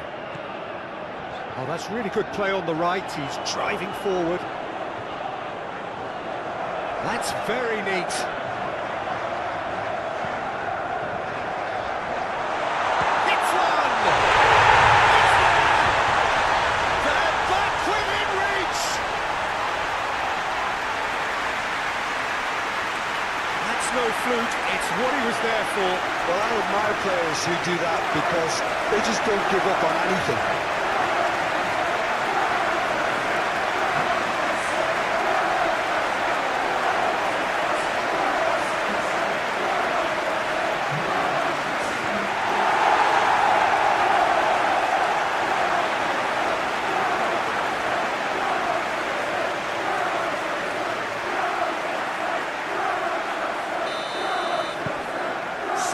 Oh, that's really good play on the right. He's driving forward. That's very neat. No fluke, it's what he was there for. Well, I admire players who do that because they just don't give up on anything.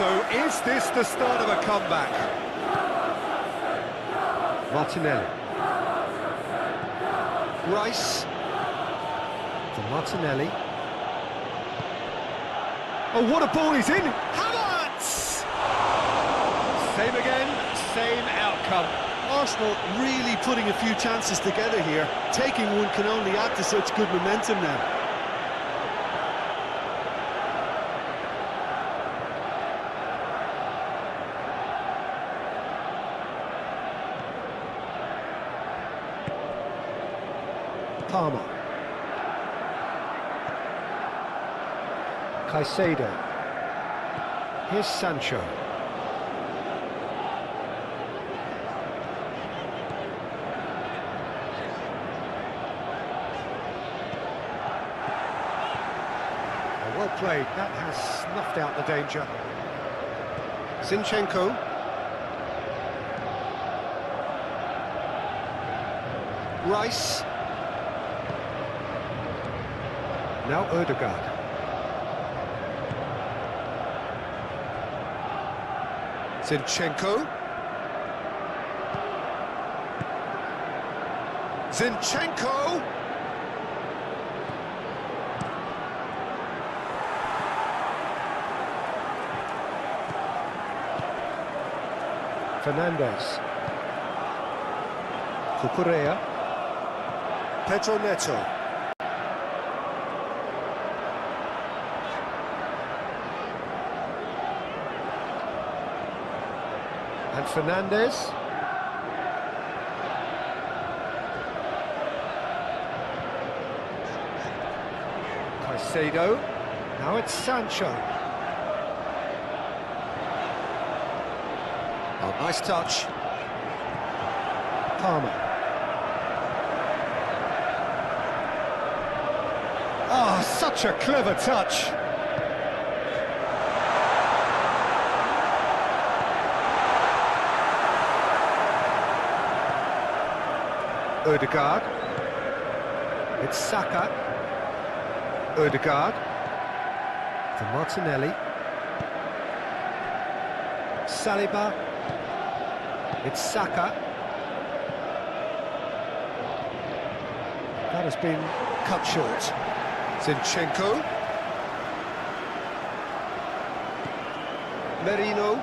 So is this the start of a comeback? Martinelli. Rice. For Martinelli. Oh, what a ball he's in! Havertz! Same again, same outcome. Arsenal really putting a few chances together here. Taking one can only add to such good momentum now. Palmer. Caicedo. Here's Sancho. Well played, that has snuffed out the danger. Zinchenko. Rice. Now Ødegaard. Zinchenko. Zinchenko! Fernandes. Cucurella. Pedro Neto. And Fernandes. Caicedo. Now it's Sancho. Oh, nice touch. Palmer. Oh, such a clever touch. Ødegaard. It's Saka. Ødegaard. To Martinelli. Saliba. It's Saka. That has been cut short. Zinchenko. Merino.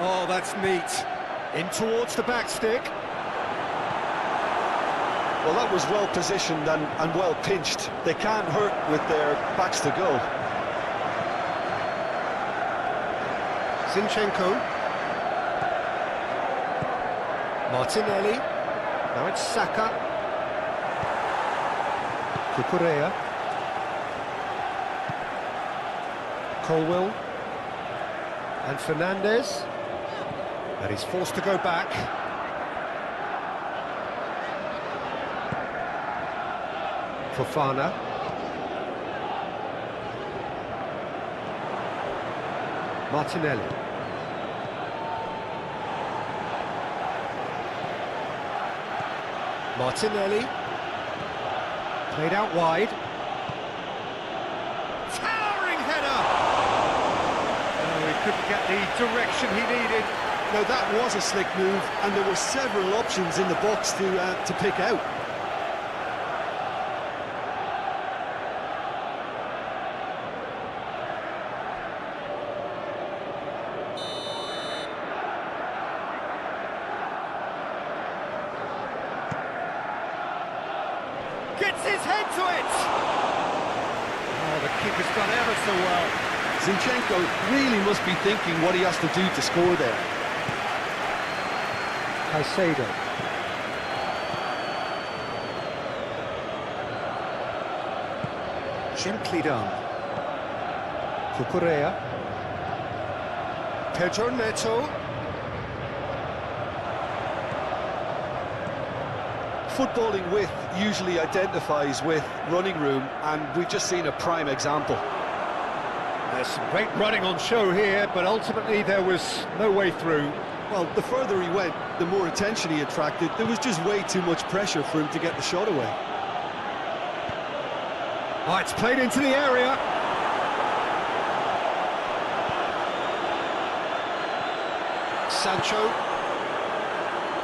Oh, that's neat. In towards the back stick. Well, that was well positioned and well pinched. They can't hurt with their backs to goal. Zinchenko. Martinelli. Now it's Saka. Cucurella. Colwill. And Fernandes. And he's forced to go back. Fofana. Martinelli. Martinelli. Played out wide. Towering header! Oh, he couldn't get the direction he needed. Now that was a slick move, and there were several options in the box to pick out. Gets his head to it! Oh, the keeper's done ever so well. Zinchenko really must be thinking what he has to do to score there. Caicedo. Gently done. Cucurella. Pedro Neto. Footballing width usually identifies with running room, and we've just seen a prime example. There's some great running on show here, but ultimately there was no way through. Well, the further he went, the more attention he attracted. There was just way too much pressure for him to get the shot away. Oh, it's played into the area. Sancho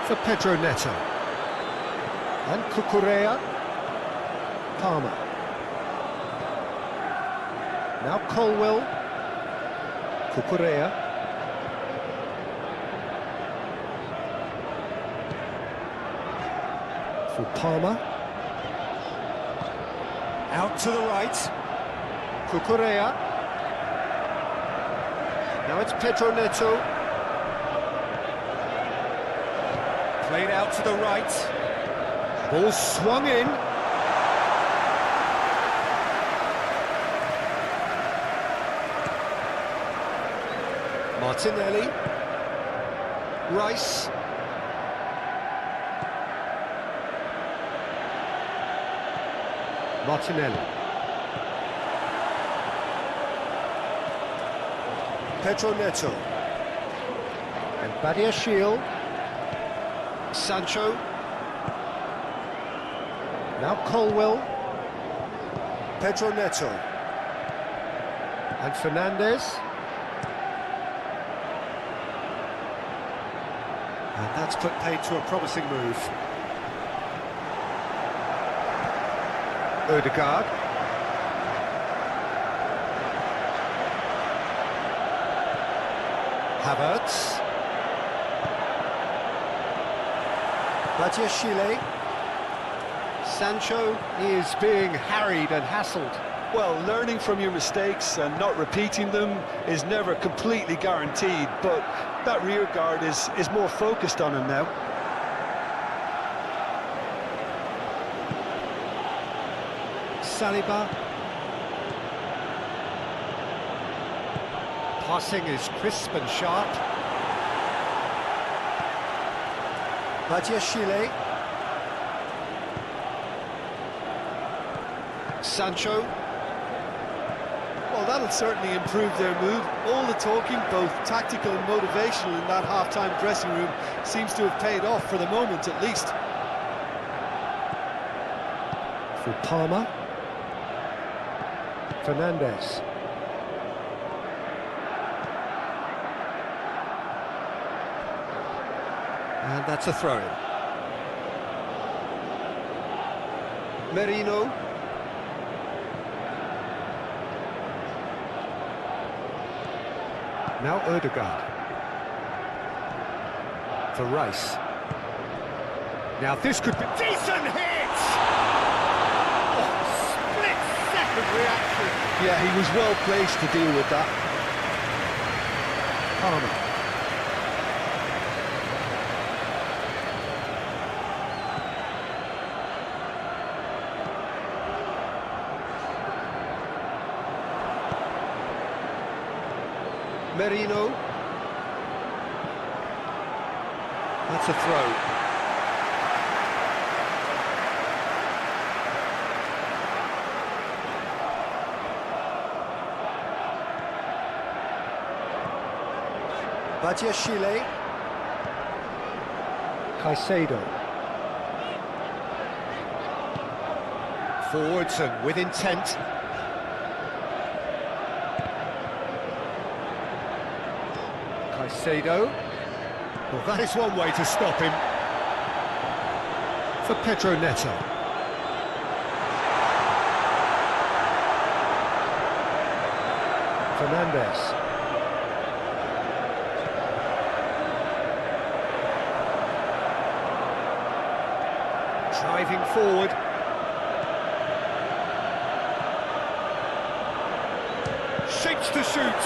for Pedro Neto. And Cucurella. Palmer. Now Colwill. Cucurella. For Palmer. Out to the right. Cucurella. Now it's Pedro Neto. Played out to the right. Ball swung in. Martinelli. Rice. Martinelli. Pedro Neto. And Badiashile. Sancho. Now Colwill. Pedro Neto. And Fernandes. And that's put paid to a promising move. Ødegaard. Havertz. Badiashile. Sancho is being harried and hassled. Well, learning from your mistakes and not repeating them is never completely guaranteed, but that rear guard is more focused on him now. Saliba. Passing is crisp and sharp. Badiashile. Sancho. Well, that'll certainly improve their mood. All the talking, both tactical and motivational, in that half-time dressing room seems to have paid off for the moment, at least. For Palmer. Fernandes. And that's a throw-in. Merino. Now Ødegaard. For Rice. Now this could be... Decent hit! Oh, split-second reaction. Yeah, he was well placed to deal with that. Palmer. Merino. That's a throw. Badiashile. Caicedo. Forwards and with intent. Caicedo. Well, that is one way to stop him. For Pedro Neto. Fernandes. Driving forward. Shapes to shoot.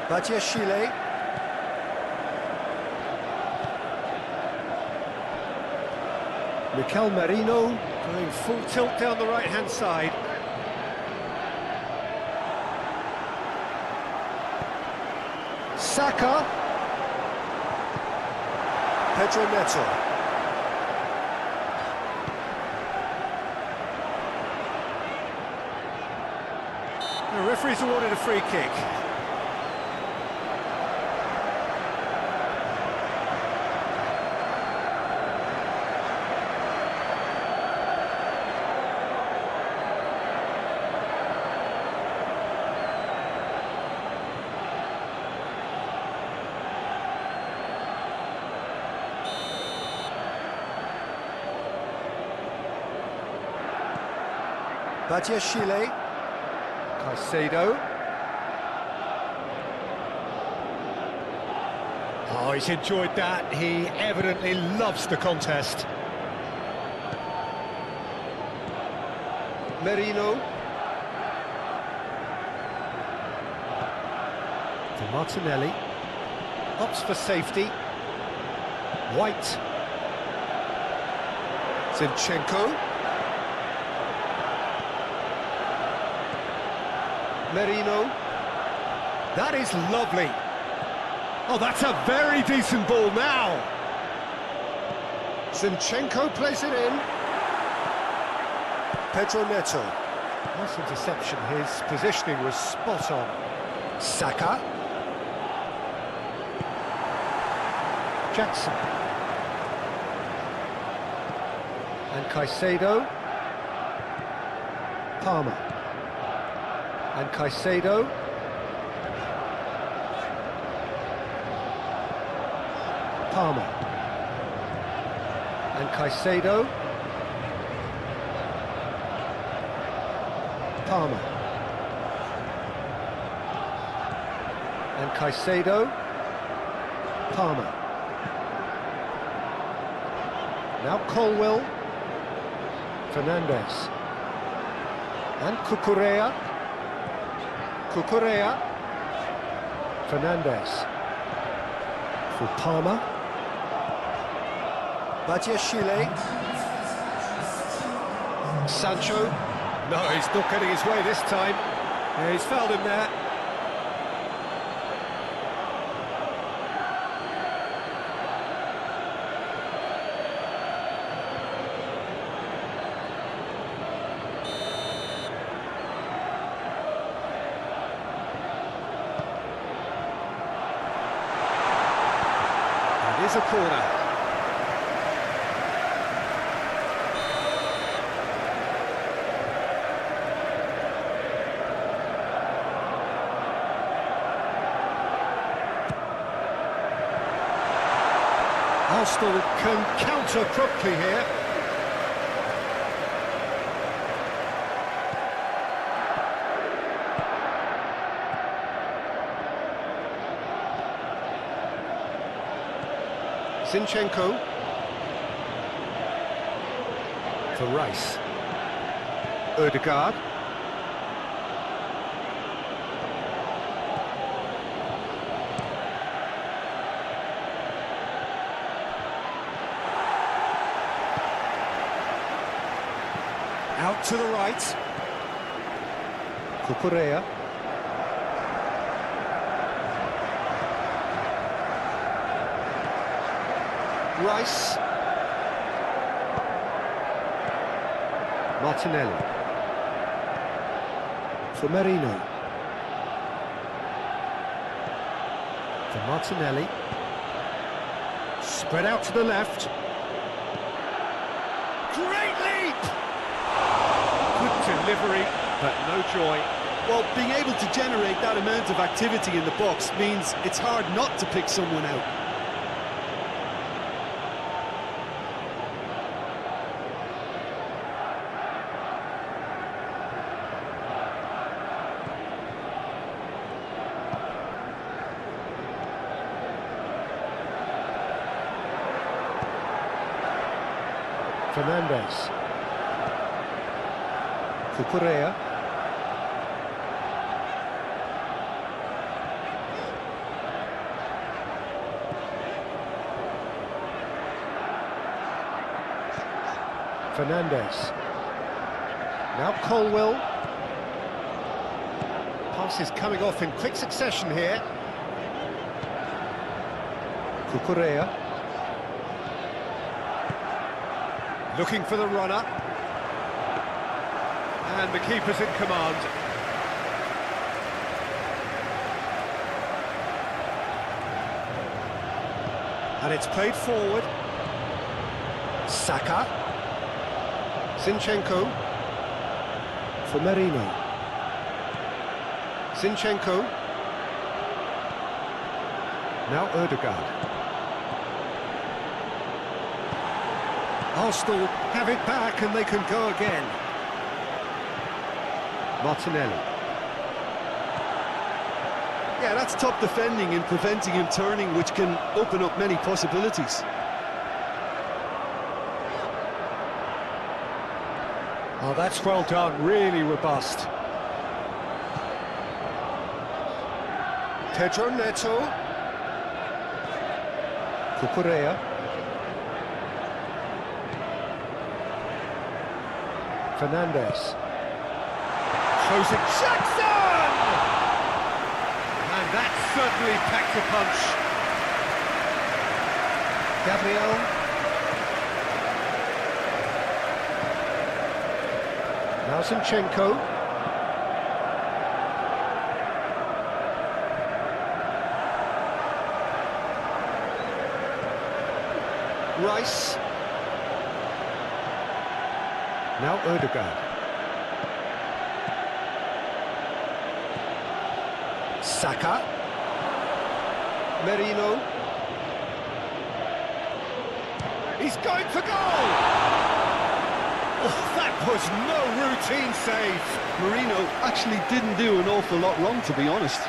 Badiashile. Mikel Merino going full tilt down the right-hand side. Saka. Pedro Neto. The referee's awarded a free kick. Badiashile. Caicedo. Oh, he's enjoyed that. He evidently loves the contest. Merino. For Martinelli. Opts for safety. White. Zinchenko. Merino. That is lovely. Oh, that's a very decent ball now. Zinchenko plays it in. Pedro Neto. Nice interception. His positioning was spot on. Saka. Jackson. And Caicedo. Palmer. And Caicedo. Palmer. And Caicedo. Palmer. And Caicedo. Palmer. Now Colwell. Fernandes. And Cucurella. Fernandes. For Palmer. Badiashile. Sancho. No, he's not getting his way this time. Yeah, he's fouled him there. is a corner. Arsenal can counter promptly here. Zinchenko for Rice. Ødegaard. Out to the right. Cucurella. Rice. Martinelli. For Merino. For Martinelli. Spread out to the left. Great leap! Good delivery, but no joy. Well, being able to generate that amount of activity in the box means it's hard not to pick someone out. Fernandes. Cucurella. Fernandes. Now Colwell. Passes coming off in quick succession here. Cucurella. Looking for the runner. And the keeper's in command. And it's played forward. Saka. Zinchenko. For Merino. Zinchenko. Now Ødegaard. Arsenal have it back and they can go again. Martinelli. Yeah, that's top defending and preventing him turning, which can open up many possibilities. Oh, that's well done, really robust. Pedro Neto. Cucurella. Fernandes. Closing Jackson! And that certainly packed a punch. Gabriel. Now Zinchenko. Rice. Now Ødegaard. Saka. Merino. He's going for goal! Oh, that was no routine save. Merino actually didn't do an awful lot wrong, to be honest.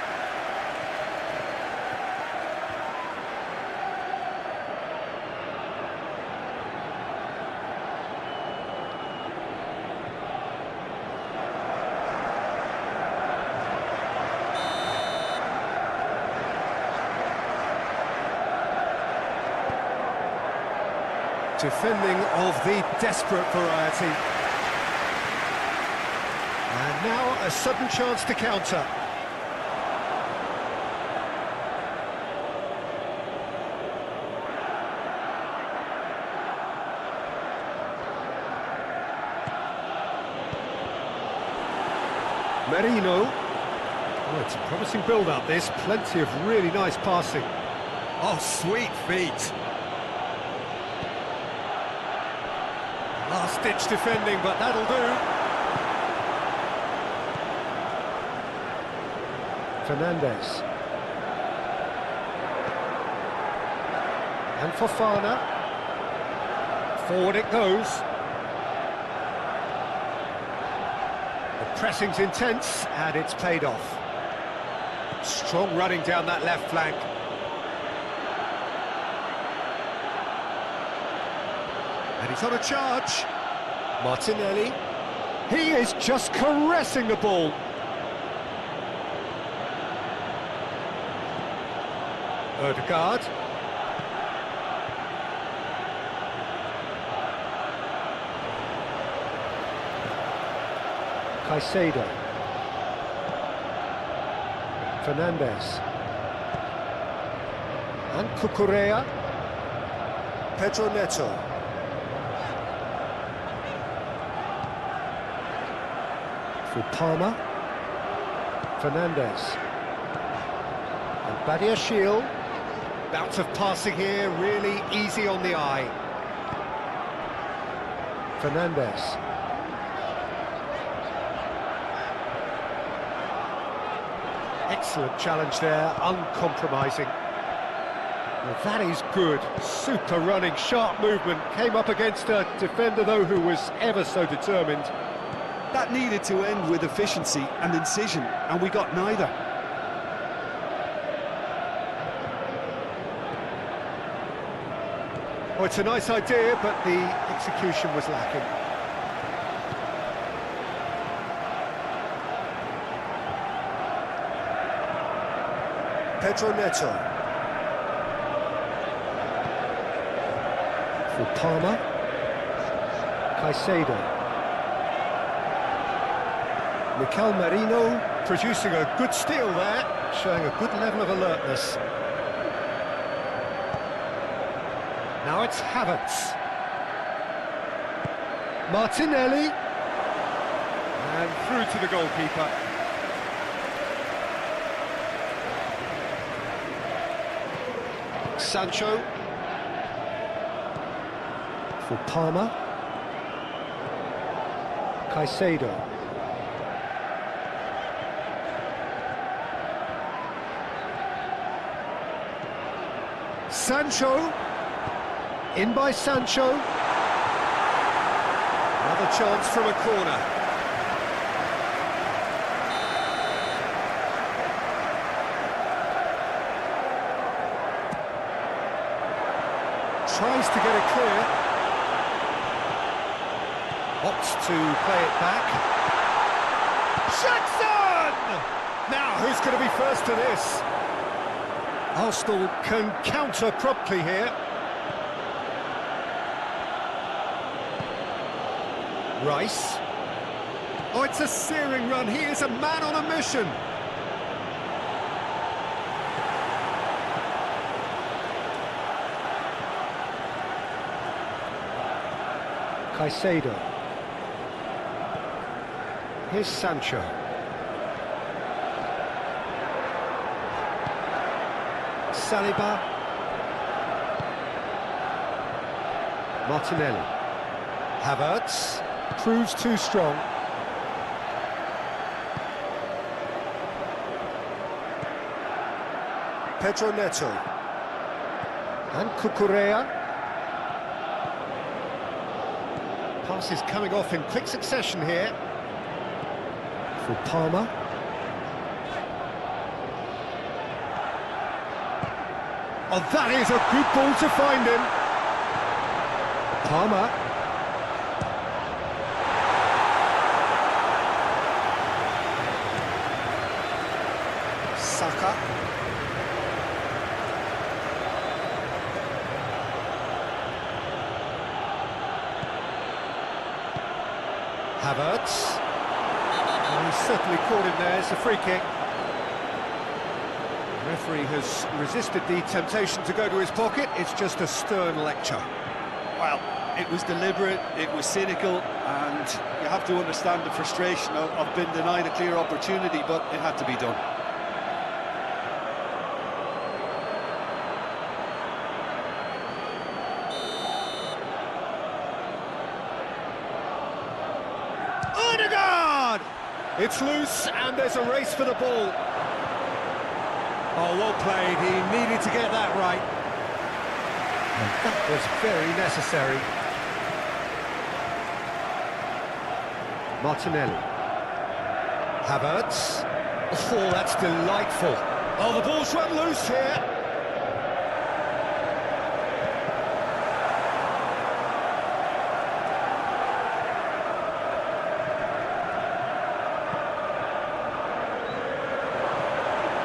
Defending of the desperate variety. And now a sudden chance to counter. Merino. Oh, it's a promising build-up, this. Plenty of really nice passing. Oh, sweet feet. Last-ditch defending, but that'll do. Fernandez. And Fofana. Forward it goes. The pressing's intense, and it's paid off. Strong running down that left flank. And he's on a charge. Martinelli. He is just caressing the ball. Odegaard. Caicedo. Fernandez. And Cucurella. Pedro Neto. For Palmer. Fernandez. And Badiashile. Bout of passing here, really easy on the eye. Fernandez. Excellent challenge there, uncompromising. Well, that is good. Super running, sharp movement. Came up against a defender, though, who was ever so determined. That needed to end with efficiency and incision, and we got neither. Well, it's a nice idea, but the execution was lacking. Pedro Neto. For Palmer. Caicedo. Mikel Merino producing a good steal there, showing a good level of alertness. Now it's Havertz. Martinelli. And through to the goalkeeper. Sancho. For Palmer. Caicedo. Sancho. In by Sancho. Another chance from a corner. Tries to get it clear. Opts to play it back. Jackson! Now, who's going to be first to this? Arsenal can counter promptly here. Rice. Oh, it's a searing run. He is a man on a mission. Caicedo. Here's Sancho. Saliba. Martinelli. Havertz. Proves too strong. Pedro Neto. And Cucurella. Passes coming off in quick succession here. For Palmer. Oh, that is a good ball to find him. Palmer. Saka. Havertz. Well, he's certainly caught him there. It's a free kick. The referee has resisted the temptation to go to his pocket. It's just a stern lecture. Well, it was deliberate, it was cynical, and you have to understand the frustration of being denied a clear opportunity, but it had to be done. Odegaard! It's loose and there's a race for the ball. Oh, well played. He needed to get that right. And that was very necessary. Martinelli. Havertz. Oh, that's delightful. Oh, the ball's run loose here.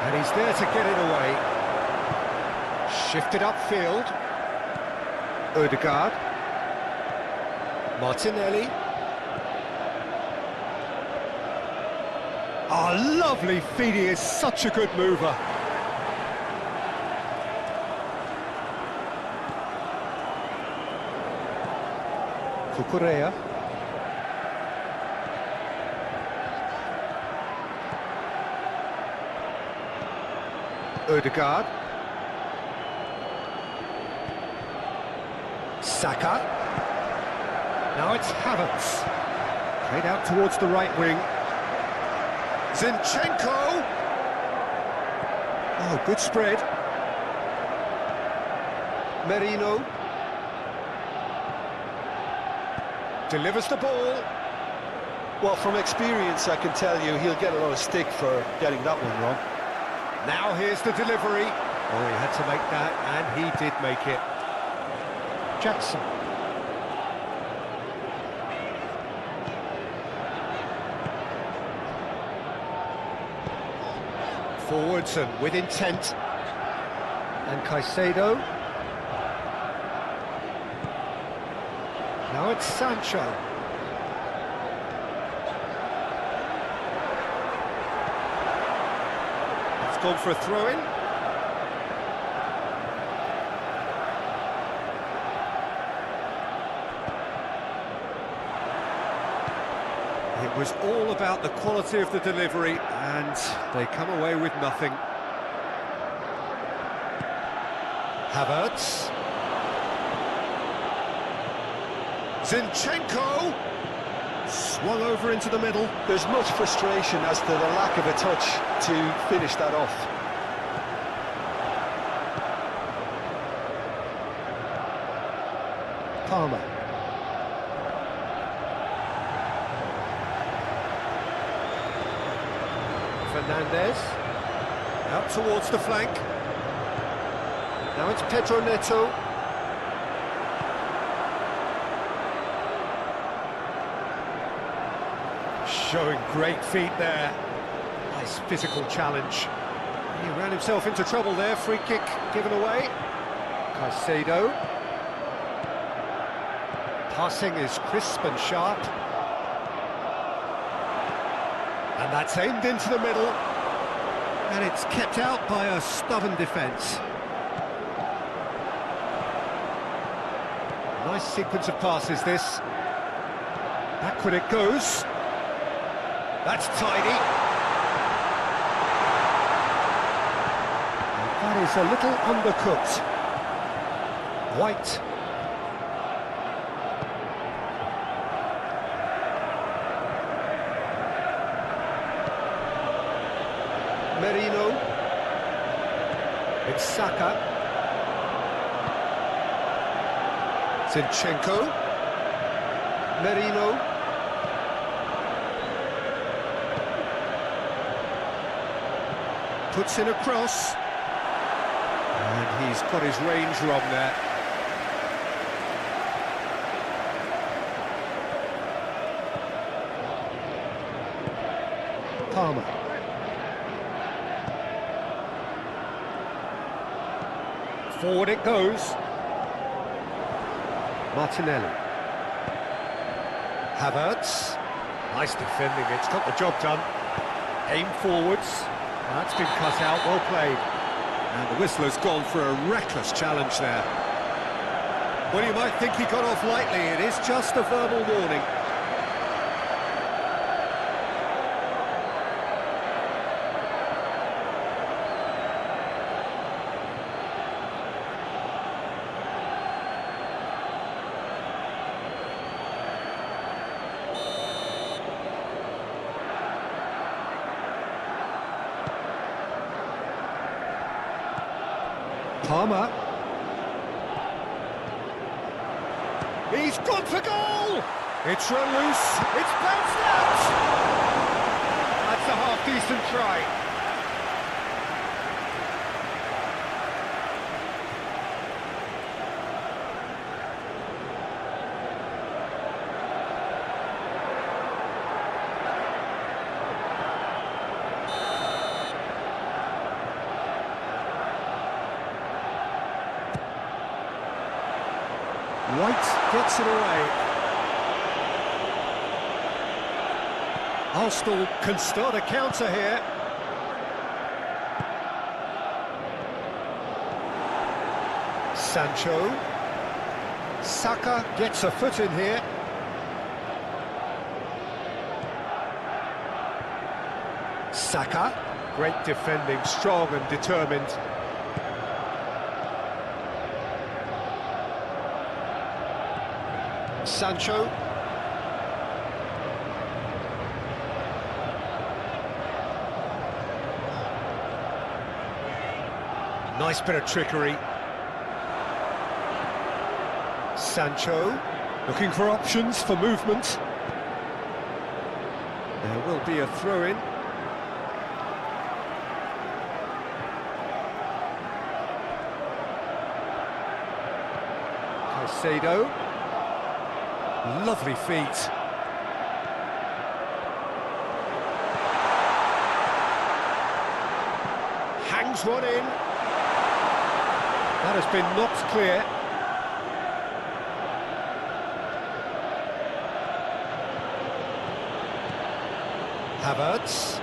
And he's there to get it away. Shifted upfield. Odegaard. Martinelli. Oh, lovely feed. He is such a good mover. Cucurella. Odegaard. Saka. Now it's Havertz. Played out towards the right wing. Zinchenko! Oh, good spread. Merino. Delivers the ball. Well, from experience, I can tell you he'll get a lot of stick for getting that one wrong. Now here's the delivery. Oh, he had to make that, and he did make it. Jackson. Forwards and with intent. And Caicedo. Now it's Sancho. It's gone for a throw-in. It was all about the quality of the delivery, and they come away with nothing. Havertz. Zinchenko! Swung over into the middle. There's much frustration as to the lack of a touch to finish that off. Palmer. Fernandez. Out towards the flank. Now it's Pedro Neto. Showing great feet there. Nice physical challenge. He ran himself into trouble there. Free kick given away. Caicedo. Passing is crisp and sharp. And that's aimed into the middle. And it's kept out by a stubborn defence. Nice sequence of passes, this. Backward it goes. That's tidy. That is a little undercooked. White. Merino. It's Saka. Zinchenko. Merino. Puts in a cross. And he's got his range wrong there. Palmer. Forward it goes. Martinelli. Havertz. Nice defending, it's got the job done. Aim forwards. That's been cut out, well played. And the whistler's gone for a reckless challenge there. Well, you might think he got off lightly, it is just a verbal warning. Palmer. He's gone for goal! It's run loose, it's bounced out! That's a half-decent try. White gets it away. Arsenal can start a counter here. Sancho. Saka gets a foot in here. Saka. Great defending, strong and determined. Sancho. Nice bit of trickery. Sancho looking for options for movement. There will be a throw-in. Caicedo. Lovely feet. Hangs one in. That has been knocked clear. Havertz.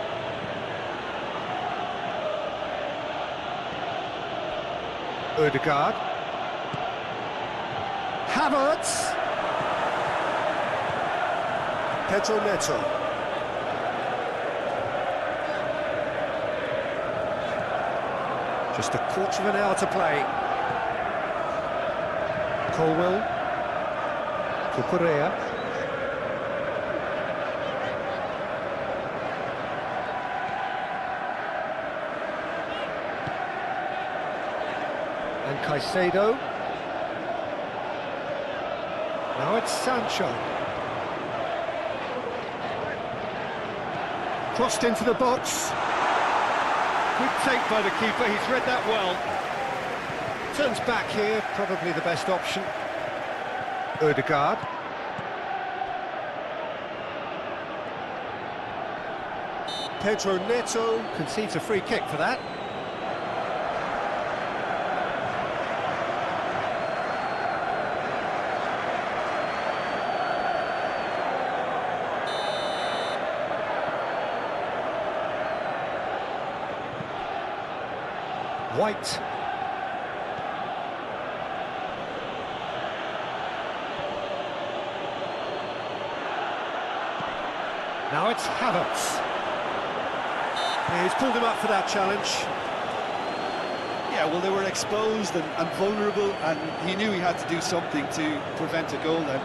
Ødegaard. Havertz. Neto. Just a quarter of an hour to play. Colwell. Cucurella. And Caicedo. Now it's Sancho. Crossed into the box. Good take by the keeper, he's read that well. Turns back here, probably the best option. Ødegaard. Neto concedes a free kick for that. White. Now it's Havertz. He's pulled him up for that challenge. Yeah, well, they were exposed and vulnerable, and he knew he had to do something to prevent a goal then.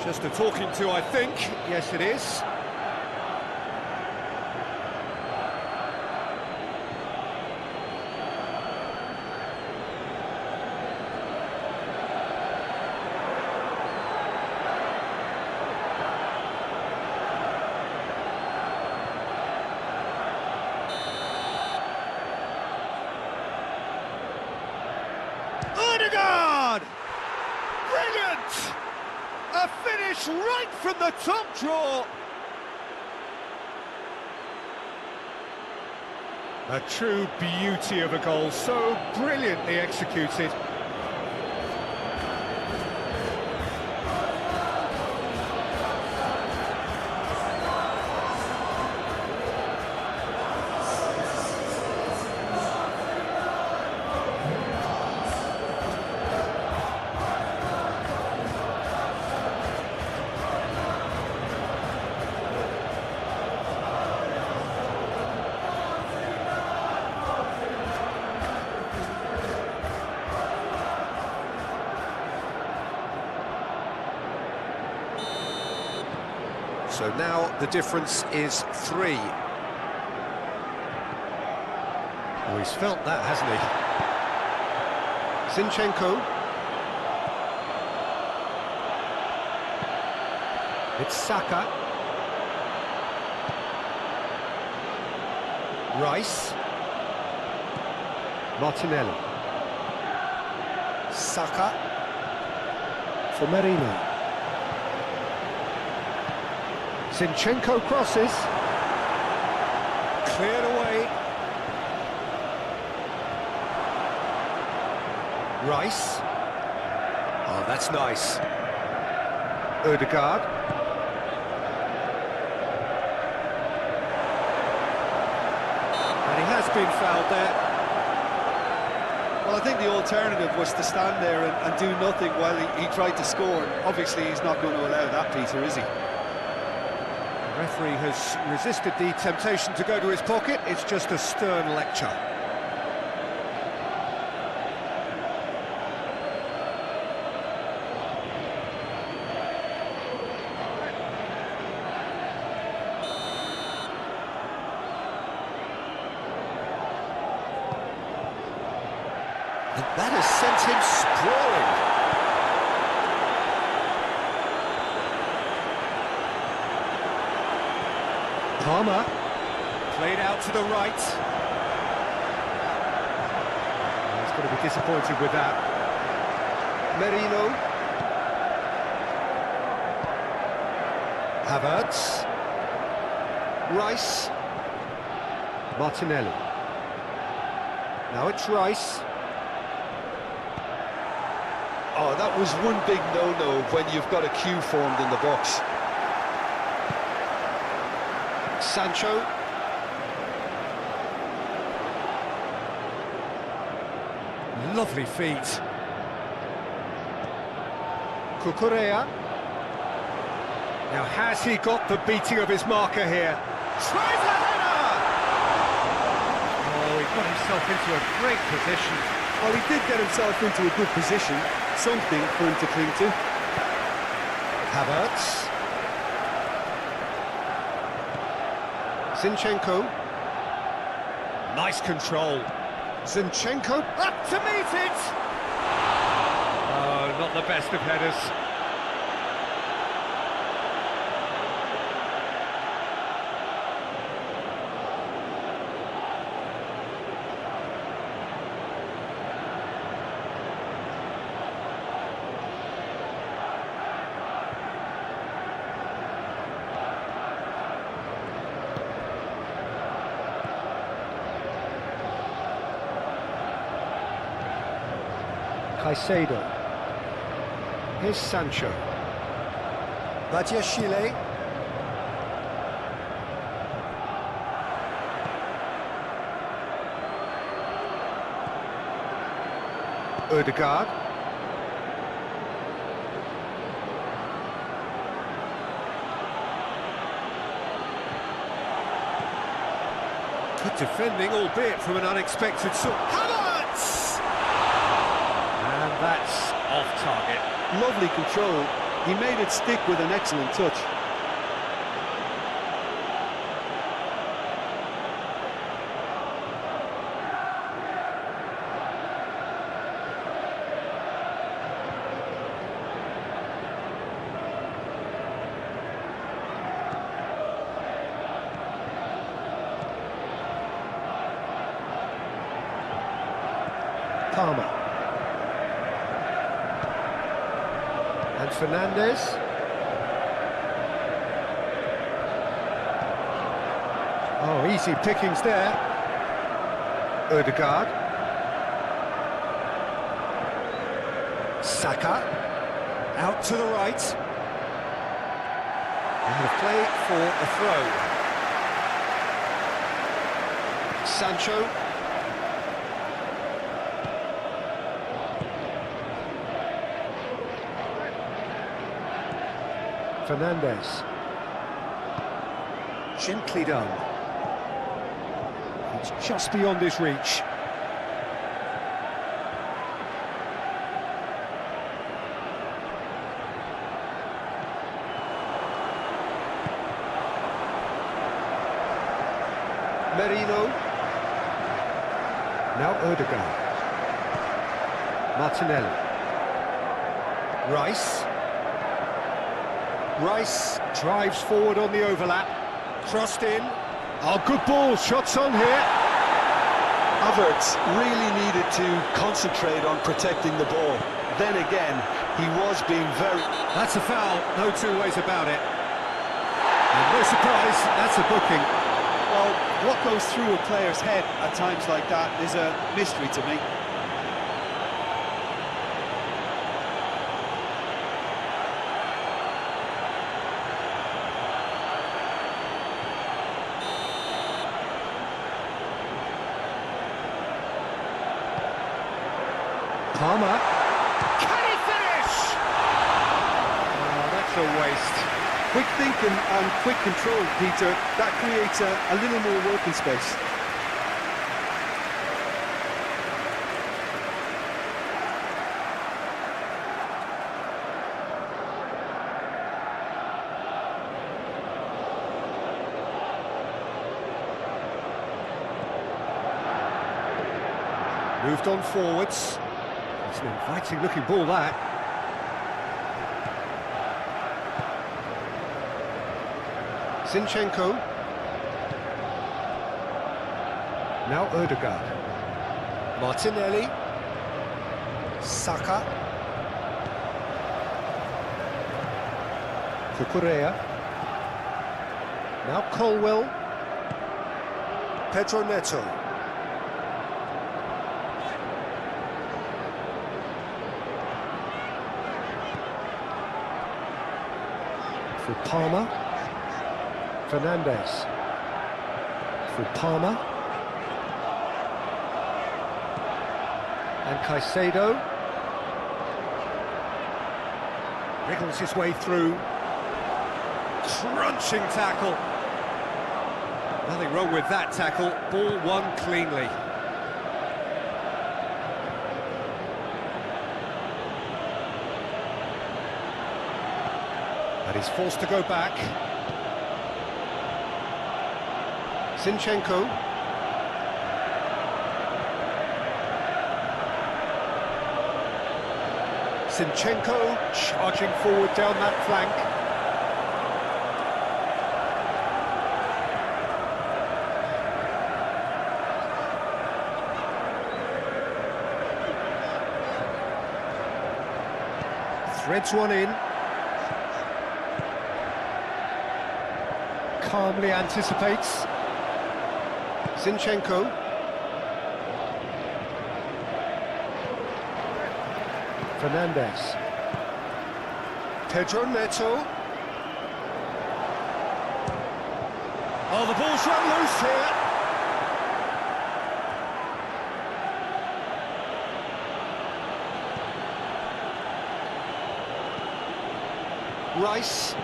Just a talking to, I think. Yes, it is. Ødegaard! Brilliant! A finish right from the top draw. A true beauty of a goal, so brilliantly executed. So now the difference is 3. Oh, he's felt that, hasn't he? Zinchenko. It's Saka. Rice. Martinelli. Saka. For Merino. Zinchenko crosses. Cleared away. Rice. Oh, that's nice. Odegaard. And he has been fouled there. Well, I think the alternative was to stand there and do nothing while he tried to score. Obviously, he's not going to allow that, Peter, is he? The referee has resisted the temptation to go to his pocket. It's just a stern lecture. And that has sent him sprawling. Palmer, played out to the right. He's going to be disappointed with that. Merino. Havertz. Rice. Martinelli. Now it's Rice. Oh, that was one big no-no when you've got a queue formed in the box. Sancho. Lovely feet. Cucurella. Now has he got the beating of his marker here? Tries the header! Oh, he got himself into a great position. Well, he did get himself into a good position. Something for him to cling to. Havertz. Zinchenko. Nice control. Zinchenko up to meet it! Oh, not the best of headers. Caicedo. Here's Sancho. Badiashile. Odegaard. Good defending, albeit from an unexpected source. Havertz! And that's off target. Lovely control. He made it stick with an excellent touch. Palmer. And Fernandez. Oh, easy pickings there. Odegaard. Saka. Out to the right. And a play for a throw. Sancho. Fernandez. Gently done. It's just beyond his reach. Merino. Now Odegaard. Martinelli. Rice. Rice drives forward on the overlap. Crossed in. Oh, good ball. Shots on here. Havertz really needed to concentrate on protecting the ball. Then again, he was being very... That's a foul, no two ways about it. And no surprise, that's a booking. Well, what goes through a player's head at times like that is a mystery to me. Palmer. Can he finish? Oh, that's a waste. Quick thinking and quick control, Peter. That creates a little more working space. Moved on forwards. It's an inviting looking ball, that. Zinchenko. Now Ødegaard. Martinelli. Saka. Cucurella. Now Colwell. Pedro Neto. For Palmer. Fernandes. For Palmer. And Caicedo. Wriggles his way through. Crunching tackle. Nothing wrong with that tackle. Ball won cleanly. And he's forced to go back. Zinchenko. Zinchenko charging forward down that flank. Threads one in. Calmly anticipates. Zinchenko. Fernandes. Pedro Neto. Oh, the ball's run loose here. Rice.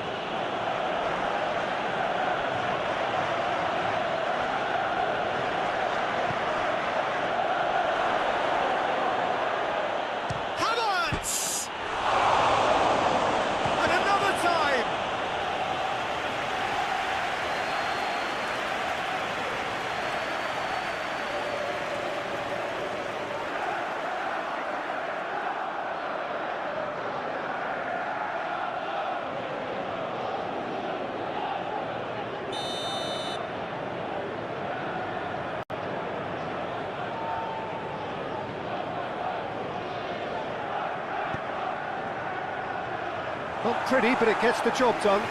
Not pretty, but it gets the job done.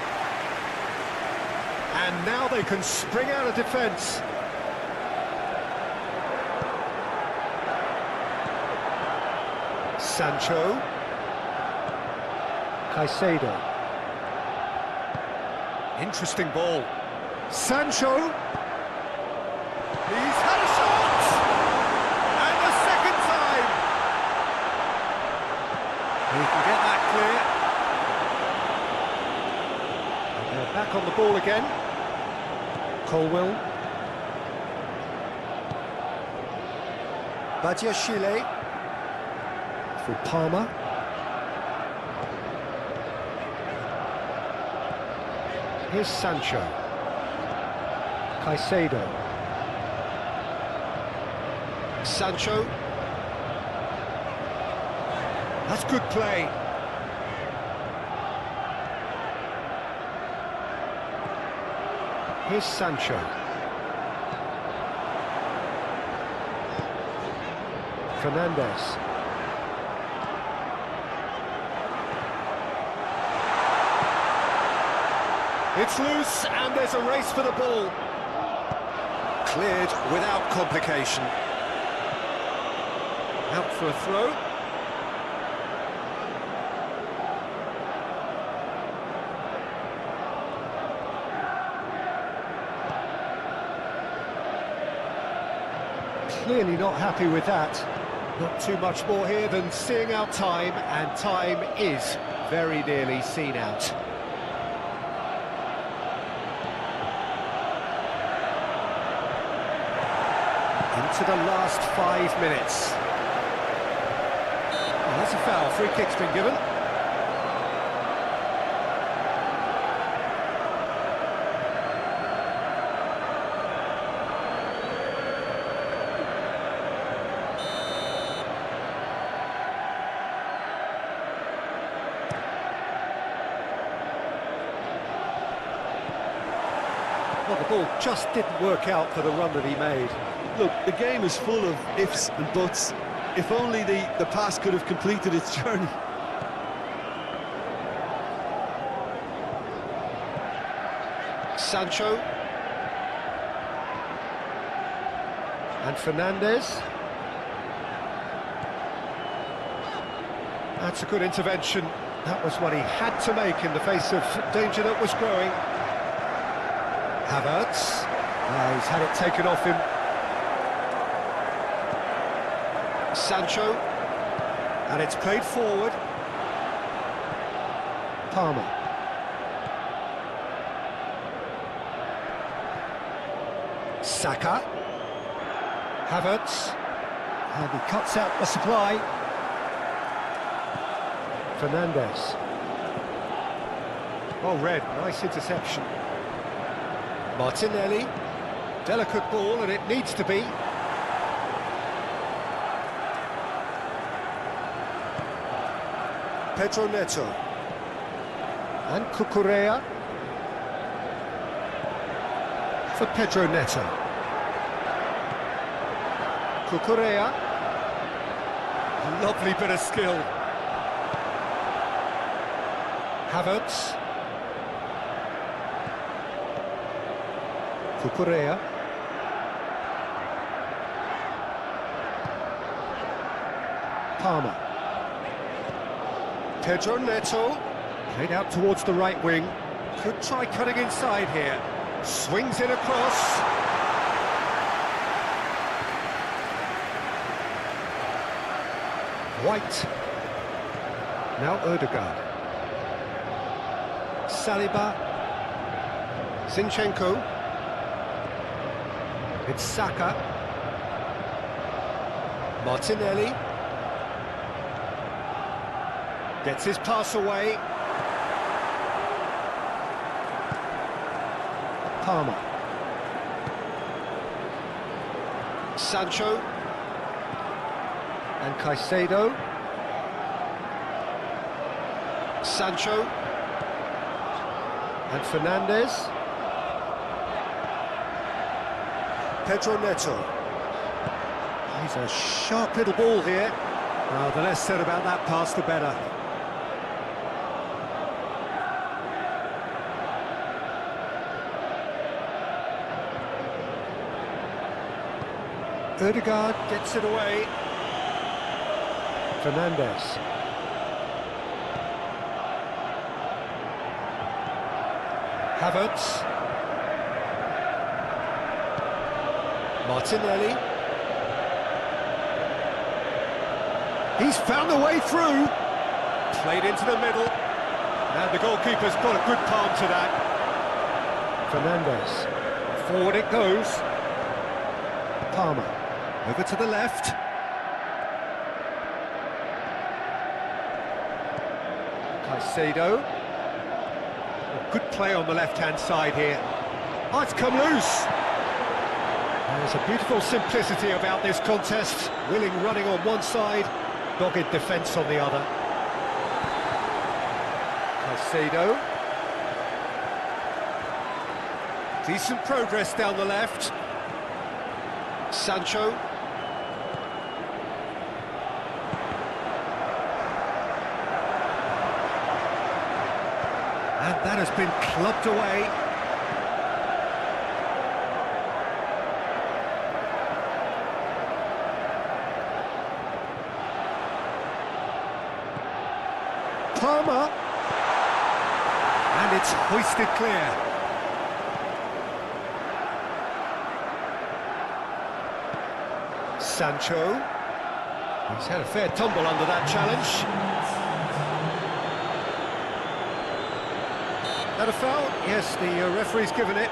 And now they can spring out of defence. Sancho. Caicedo. Interesting ball. Sancho. He's had a shot! And the second time! He can get that clear. Back on the ball again. Colwell. Badiashile. For Palmer. Here's Sancho. Caicedo. Sancho. That's good play. Here's Sancho. Fernandez. It's loose, and there's a race for the ball. Cleared without complication. Out for a throw. Clearly not happy with that. Not too much more here than seeing out time, and time is very nearly seen out. Into the last 5 minutes. Oh, that's a foul. Free kick's been given. Well, the ball just didn't work out for the run that he made. Look, the game is full of ifs and buts. If only the pass could have completed its journey. Sancho. And Fernandez. That's a good intervention. That was what he had to make in the face of danger that was growing. Havertz. He's had it taken off him. Sancho. And it's played forward. Palmer. Saka. Havertz. And he cuts out the supply. Fernandez. Well read, nice interception. Martinelli. Delicate ball, and it needs to be. Pedro Neto. And Cucurella. For Pedro Neto. Cucurella. Lovely bit of skill. Havertz. Cucurella. Palmer. Pedro Neto. Played out towards the right wing. Could try cutting inside here. Swings it across. White. Now Ødegaard. Saliba. Zinchenko. It's Saka. Martinelli. Gets his pass away. Palmer. Sancho. And Caicedo. Sancho. And Fernandez. Pedro Neto. He's a sharp little ball here. Well, the less said about that pass, the better. Ødegaard gets it away. Fernandez. Havertz. Martinelli. He's found a way through. Played into the middle. And the goalkeeper's got a good palm to that. Fernandez. Forward it goes. Palmer. Over to the left. Caicedo. Good play on the left-hand side here. Oh, it's come loose. There's a beautiful simplicity about this contest. Willing running on one side, dogged defence on the other. Caicedo. Decent progress down the left. Sancho. And that has been clubbed away. Palmer. And it's hoisted clear. Sancho. He's had a fair tumble under that challenge. That a foul? Yes, the referee's given it.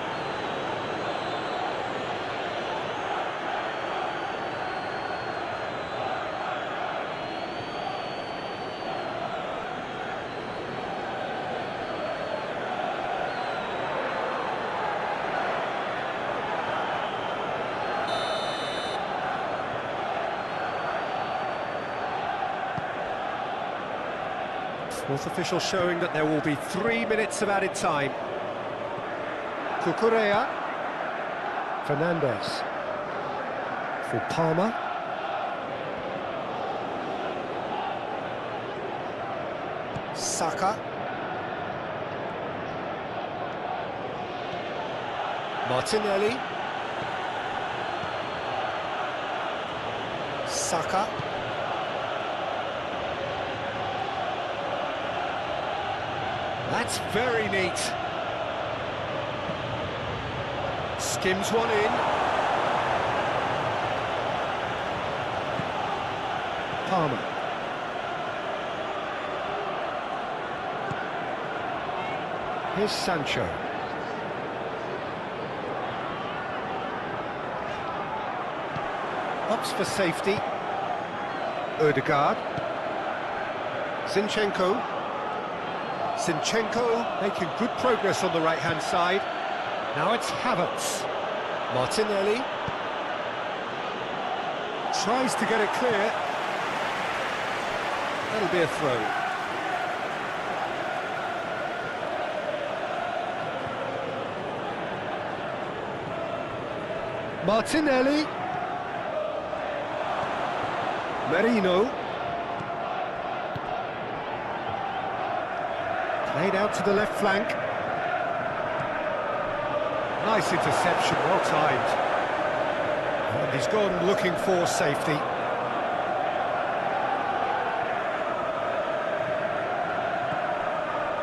Fourth official showing that there will be 3 minutes of added time. Cucurella. Fernandez. For Palmer. Saka. Martinelli. Saka. That's very neat. Skims one in. Palmer. Here's Sancho. Ups for safety. Odegaard. Zinchenko making good progress on the right-hand side. Now it's Havertz. Martinelli. Tries to get it clear. That'll be a throw. Martinelli. Merino. Played out to the left flank. Nice interception, well timed. And he's gone looking for safety.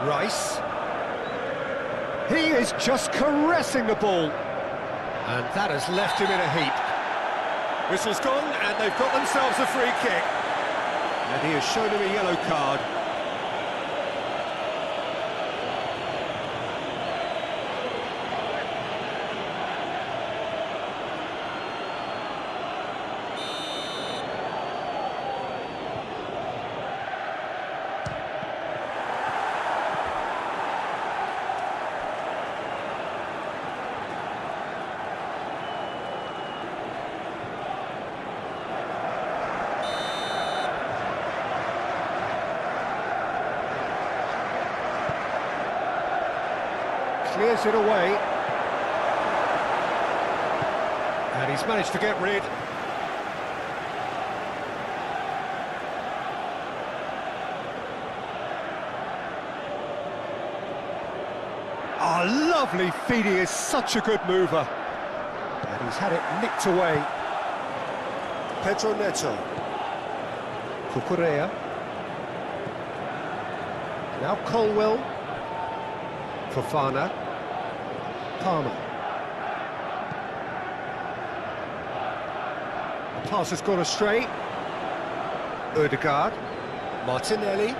Rice. He is just caressing the ball. And that has left him in a heap. Whistle's gone, and they've got themselves a free kick. And he has shown him a yellow card. Clears it away. And he's managed to get rid. Oh, lovely feed, he is such a good mover. And he's had it nicked away. Pedro Neto. Cucurella. Now Colwell. Fofana. Palmer. The pass has gone astray. Odegaard. Martinelli.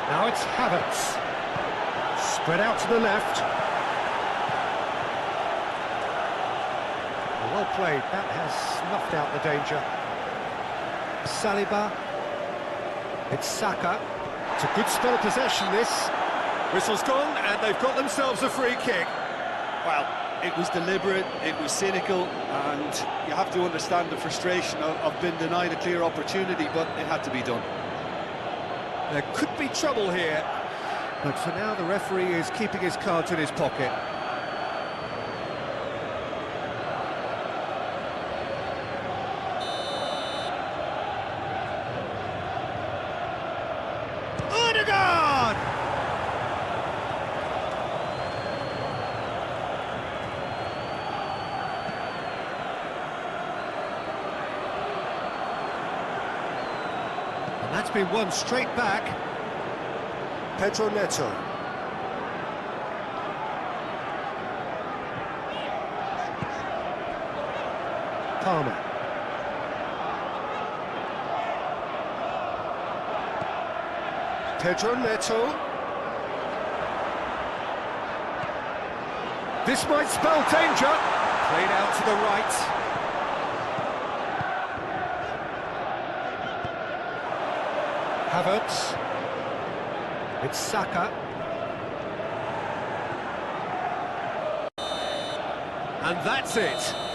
Now it's Havertz. Spread out to the left. Well played, that has snuffed out the danger. Saliba. It's Saka. It's a good spell of possession, this. Whistle's gone, and they've got themselves a free kick. Well, it was deliberate, it was cynical, and you have to understand the frustration of being denied a clear opportunity, but it had to be done. There could be trouble here, but for now the referee is keeping his cards in his pocket. Odegaard! And that's been won straight back. Pedro Neto. Palmer. Pedro Neto. This might spell danger. Played out to the right. Havertz. It's Saka. And that's it.